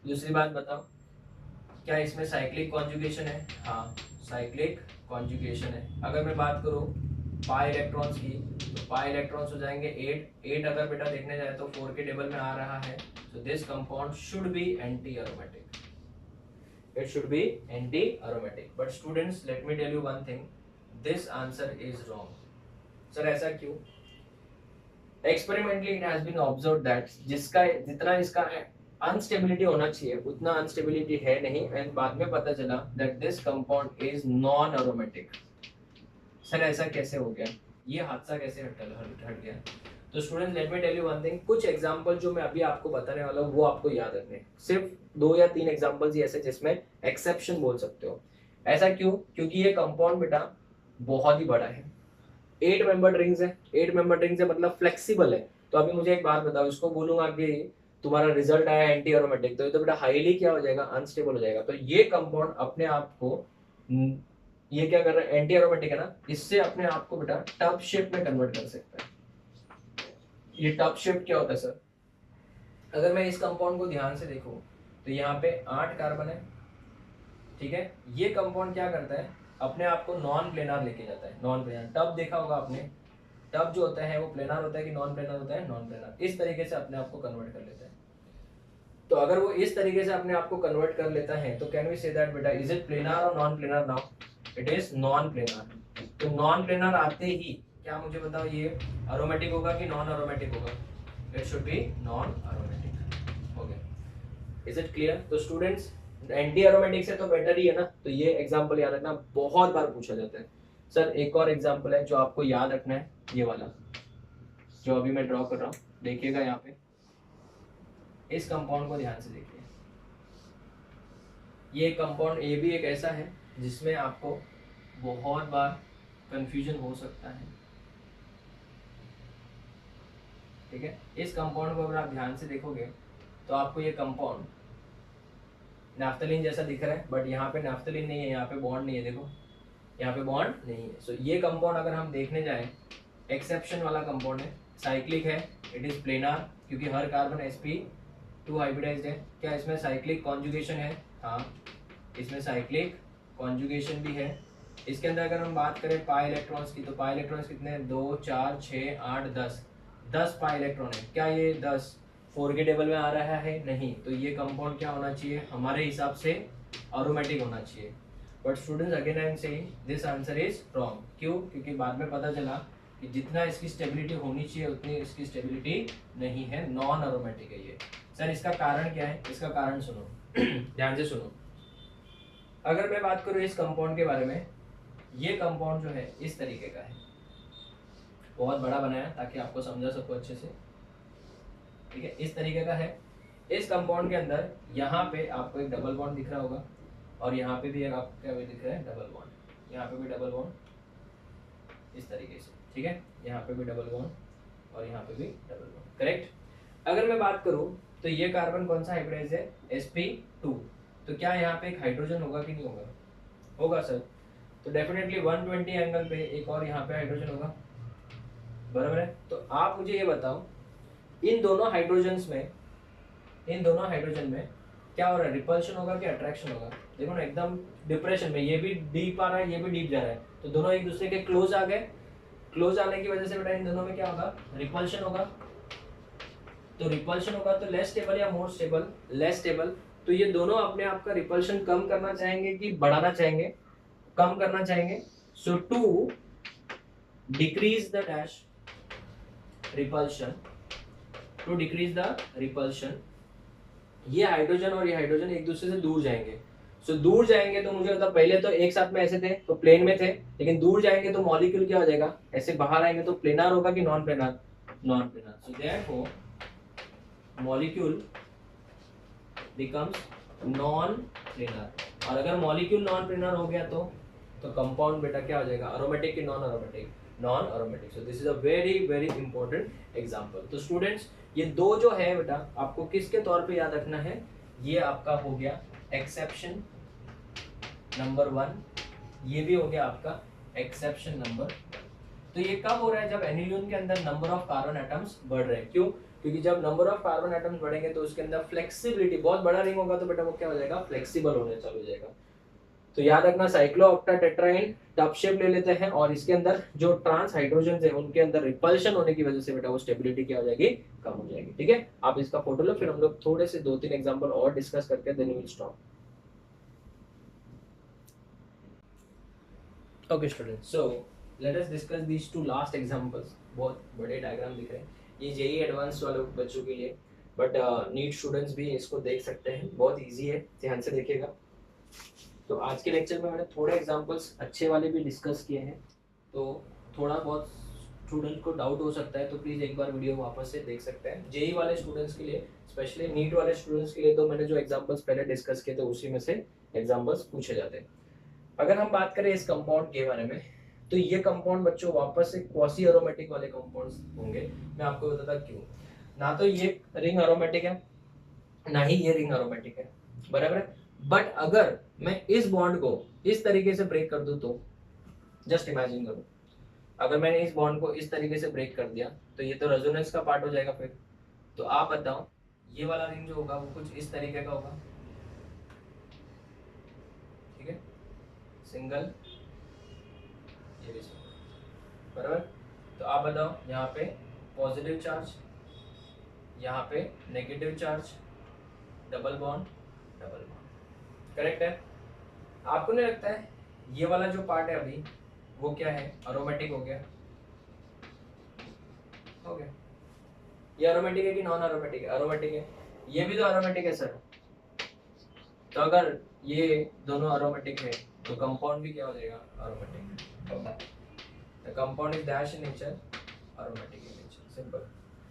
दूसरी बात बताओ, क्या इसमें साइक्लिक कॉन्जुगेशन है? हाँ, साइक्लिक कॉन्जुगेशन है। अगर मैं बात करूं पाई इलेक्ट्रॉन्स की, तो पाई इलेक्ट्रॉन्स हो जाएंगे 8 अगर बेटा देखने जाए तो 4 के टेबल में आ रहा है, so this compound should be anti-aromatic. It should be anti-aromatic. But students, let me tell you one thing. This answer is wrong. Sir, ऐसा क्यों? Experimentally, it has been observed that जिसका जितना इसका अनस्टेबिलिटी होना चाहिए उतना अनस्टेबिलिटी है नहीं, एंड बाद में पता चला that this compound is non-aromatic. Sir ऐसा कैसे हो गया? ये हादसा कैसे हट गया? तो student, let me tell you one thing. कुछ एग्जांपल जो मैं अभी आपको बताने वाला हूँ वो आपको याद रखने, सिर्फ 2 या 3 एग्जांपल्स ही ऐसे जिसमें एक्सेप्शन बोल सकते हो. ऐसा क्यों? क्योंकि ये कंपाउंड बेटा बहुत ही बड़ा है. 8 मेंबर रिंग्स है. 8 मेंबर रिंग्स है मतलब फ्लेक्सिबल है. तो अभी मुझे एक बात बताओ, इसको बोलूंगा कि तुम्हारा रिजल्ट आया एंटी एरोमेटिक, तो ये तो बेटा हाईली क्या हो जाएगा? अनस्टेबल हो जाएगा. तो ये कंपाउंड अपने आप को ये क्या कर रहा है? एंटी एरोमेटिक है ना, इससे अपने आप को बेटा टब शेप में कन्वर्ट कर सकता है. ये टब शेप क्या होता है सर? अगर मैं इस कंपाउंड को ध्यान से देखूं तो यहाँ पे 8 कार्बन है, ठीक है. ये कंपाउंड क्या करता है? अपने आप को नॉन प्लेनार लेके जाता है. नॉन प्लेनार टब देखा होगा आपने. टब जो होता है वो प्लेनार होता है कि नॉन प्लेनार होता है? Non planar. इस तरीके से अपने आप को कन्वर्ट कर लेता है. तो अगर वो इस तरीके से अपने आप को कन्वर्ट कर लेता है तो कैन वी से दैट बेटा इज इट प्लेनार और non planar? Now it is non planar. तो नॉन प्लेनार आते ही क्या मुझे बताओ ये अरोमेटिक होगा कि नॉन अरोमेटिक होगा? It should be non aromatic. हो गया. Is it clear? तो स्टूडेंट्स, एंटी अरोमेटिक से तो बेटर ही है ना. तो ये एग्जांपल याद रखना, बहुत बार पूछा जाता है. सर एक और एग्जांपल है जो आपको याद रखना है, ये वाला जो अभी मैं ड्रॉ कर रहा हूँ. देखिएगा यहाँ पे, इस कंपाउंड को ध्यान से देखिए. ये कंपाउंड ए भी एक ऐसा है जिसमें आपको बहुत बार कंफ्यूजन हो सकता है, ठीक है. इस कंपाउंड को अगर आप ध्यान से देखोगे तो आपको ये कंपाउंड नैफ्थलीन जैसा दिख रहा है, बट यहाँ पे नैफ्थलीन नहीं है, यहाँ पे बॉन्ड नहीं है. देखो यहाँ पे बॉन्ड नहीं है. सो ये कंपाउंड अगर हम देखने जाए एक्सेप्शन वाला कंपाउंड है, साइक्लिक है, इट इज प्लेनार क्योंकि हर कार्बन sp2 हाइब्रिडाइज्ड है. क्या इसमें साइक्लिक कॉन्जुगेशन है? हाँ, इसमें साइक्लिक कॉन्जुगेशन भी है. इसके अंदर अगर हम बात करें पाई इलेक्ट्रॉन्स की, तो पाई इलेक्ट्रॉन्स कितने हैं? 2 4 6 8 10 पाई इलेक्ट्रॉन है. क्या ये 10 4 के टेबल में आ रहा है? नहीं. तो ये कंपाउंड क्या होना चाहिए हमारे हिसाब से? अरोमेटिक होना चाहिए. But students, again I am saying this answer is wrong. क्यों? क्योंकि बाद में पता चला कि जितना इसकी स्टेबिलिटी होनी चाहिए उतनी इसकी स्टेबिलिटी नहीं है, नॉन अरोमेटिक है ये. सर इसका कारण क्या है? इसका कारण सुनो ध्यान से सुनो. अगर मैं बात करूँ इस कंपाउंड के बारे में, ये कंपाउंड जो है इस तरीके का है. बहुत बड़ा बनाया ताकि आपको समझा सको अच्छे से, ठीक है. इस तरीके का है. इस कंपाउंड के अंदर यहाँ पे आपको एक डबल बॉन्ड दिख रहा होगा और यहाँ पे भी एक आपको क्या दिख रहा है? Double bond. यहाँ पे भी डबल बॉन्ड इस तरीके से, ठीक है. यहाँ पे भी डबल बॉन्ड और यहाँ पे भी डबल बॉन्ड. करेक्ट. अगर मैं बात करूँ तो ये कार्बन कौन सा हाइब्रिडाइज है? sp2. तो क्या यहाँ पे एक हाइड्रोजन होगा कि नहीं होगा? होगा सर. तो डेफिनेटली 120 एंगल पे एक और यहाँ पे हाइड्रोजन होगा, बराबर है. तो आप मुझे ये बताओ इन दोनों हाइड्रोजन में क्या हो रहा है? रिपल्शन होगा कि अट्रैक्शन होगा? देखो ना, एकदम डिप्रेशन में, ये भी डीप आ रहा है, ये भी डीप जा रहा है. तो दोनों एक दूसरे के क्लोज आ गए. क्लोज आने की वजह से बेटा इन दोनों में क्या होगा? रिपल्शन होगा. तो रिपल्शन होगा तो लेस स्टेबल या मोर स्टेबल? Less stable. तो ये दोनों अपने आप का रिपल्शन कम करना चाहेंगे कि बढ़ाना चाहेंगे? कम करना चाहेंगे. So to decrease the dash repulsion, to decrease the repulsion, ये हाइड्रोजन और ये हाइड्रोजन एक दूसरे से दूर जाएंगे. सो दूर जाएंगे तो मुझे मतलब पहले तो एक साथ में ऐसे थे तो प्लेन में थे, लेकिन दूर जाएंगे तो मॉलिक्यूल क्या हो जाएगा? ऐसे बाहर आएंगे तो प्लेनार होगा कि non planar? Non planar. So therefore molecule becomes non planar. और अगर मॉलिक्यूल नॉन प्लेनार हो गया तो कंपाउंड बेटा क्या हो जाएगा? अरोमेटिक कि non aromatic? Non aromatic. So this is a very very important example. तो स्टूडेंट्स, ये दो जो है बेटा आपको किसके तौर पे याद रखना है? ये आपका हो गया एक्सेप्शन नंबर 1, ये भी हो गया आपका एक्सेप्शन नंबर. तो ये कब हो रहा है? जब एनिलियन के अंदर नंबर ऑफ कार्बन एटम्स बढ़ रहे हैं. क्यों? क्योंकि जब नंबर ऑफ कार्बन एटम्स बढ़ेंगे तो उसके अंदर फ्लेक्सिबिलिटी, बहुत बड़ा रिंग होगा तो बेटा वो क्या हो जाएगा? फ्लेक्सिबल होने चालू हो जाएगा. तो याद रखना साइक्लोऑक्टाटेट्राइन टफ शेप ले लेते हैं और इसके अंदर जो ट्रांस हाइड्रोजन है उनके अंदर रिपल्शन होने की वजह से बेटा वो स्टेबिलिटी क्या हो जाएगी, कम हो जाएगी। ठीक है, आप इसका फोटो लो, फिर हम लोग थोड़े से 2-3 एग्जांपल और डिस्कस करके then we will stop. Okay students, so let us discuss these two last examples. बहुत बड़े डायग्राम दिख रहे हैं, ये जेई एडवांस वाले बच्चों के लिए, बट नीट स्टूडेंट्स भी इसको देख सकते हैं, बहुत इजी है, ध्यान से देखिएगा। तो आज के लेक्चर में मैंने थोड़े एग्जांपल्स अच्छे वाले भी डिस्कस किए हैं, तो थोड़ा बहुत स्टूडेंट को डाउट हो सकता है तो प्लीज़ एक बार वीडियो वापस से देख सकते हैं। जेई वाले स्टूडेंट्स के लिए, स्पेशली नीट वाले स्टूडेंट्स के लिए, तो मैंने जो एग्जांपल्स पहले डिस्कस किए थे उसी में से एग्जांपल्स पूछे जाते हैं। अगर हम बात करें इस कंपाउंड के बारे में, तो ये कंपाउंड बच्चों वापस से क्वासी एरोमेटिक वाले कंपाउंड्स होंगे। मैं आपको बताता क्यों। ना तो ये रिंग एरोमेटिक है, ना ही ये रिंग एरोमेटिक है, बराबर है। बट अगर मैं इस बॉन्ड को इस तरीके से ब्रेक कर दूं तो जस्ट इमेजिन करो, अगर मैंने इस बॉन्ड को इस तरीके से ब्रेक कर दिया तो ये तो रेजोनेंस का पार्ट हो जाएगा। फिर तो आप बताओ, ये वाला रिंग जो होगा वो कुछ इस तरीके का होगा, ठीक है, सिंगल, ये भी सिंगल, बराबर। तो आप बताओ, यहाँ पे पॉजिटिव चार्ज, यहाँ पे negative charge, double bond, double bond, correct है। आपको नहीं लगता है ये वाला जो पार्ट है अभी वो क्या है, एरोमेटिक हो गया, हो गया। ये एरोमेटिक है कि नॉन एरोमेटिक है, एरोमेटिक है। ये भी तो एरोमेटिक है सर। तो अगर ये दोनों एरोमेटिक है तो कंपाउंड भी क्या हो जाएगा, aromatic. The compound is dash in nature, aromatic in nature, simple.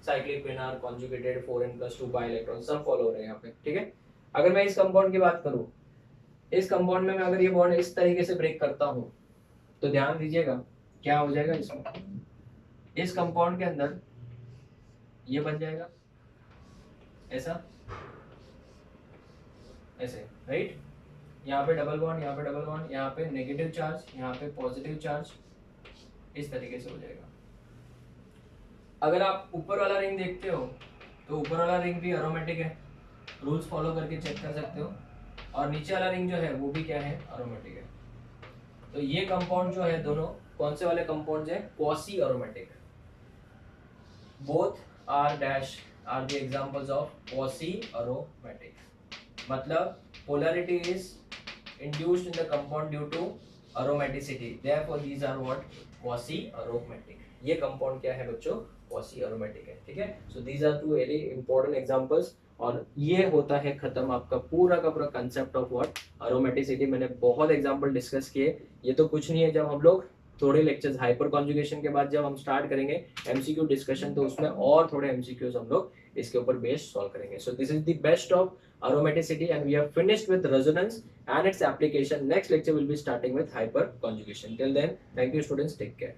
Cyclic Penner conjugated 4n+2 pi electron सब फॉलो हो रहे हैं यहाँ पे, ठीक है। अगर मैं इस कंपाउंड की बात करूँ, इस कंपाउंड में मैं अगर ये बॉन्ड इस तरीके से ब्रेक करता हूँ तो ध्यान दीजिएगा क्या हो जाएगा इसमें, इस कंपाउंड के अंदर ये बन जाएगा ऐसा, ऐसे, राइट। यहाँ पे डबल बॉन्ड, यहाँ पे डबल बॉन्ड, यहाँ पे नेगेटिव चार्ज, यहाँ पे पॉजिटिव चार्ज, इस तरीके से हो जाएगा। अगर आप ऊपर वाला रिंग देखते हो तो ऊपर वाला रिंग भी एरोमेटिक है, रूल्स फॉलो करके चेक कर सकते हो। और नीचे वाला रिंग जो है वो भी क्या है, एरोमेटिक है। तो ये कंपाउंड जो है दोनों कौन से वाले कंपाउंड्स है, quasi aromatic. Both are dash are the examples of quasi aromatic. मतलब polarity is induced in the compound due to aromaticity, therefore these are what, quasi aromatic। ये कंपाउंड क्या है बच्चों, क्वासी एरोमेटिक है, ठीक है। So these are two very important examples. और ये होता है खत्म आपका पूरा का पूरा कंसेप्ट ऑफ व्हाट, एरोमेटिसिटी। मैंने बहुत एग्जांपल डिस्कस किए, ये तो कुछ नहीं है। जब हम लोग थोड़े लेक्चर्स हाइपर कॉन्जुगेशन के बाद जब हम स्टार्ट करेंगे एमसीक्यू डिस्कशन, तो उसमें और थोड़े एमसीक्यूज हम लोग इसके ऊपर बेस्ड सॉल्व करेंगे। सो this is the best of aromaticity and we have finished with resonance and its application. Next lecture will be starting with hyperconjugation. Till then, thank you students, take care.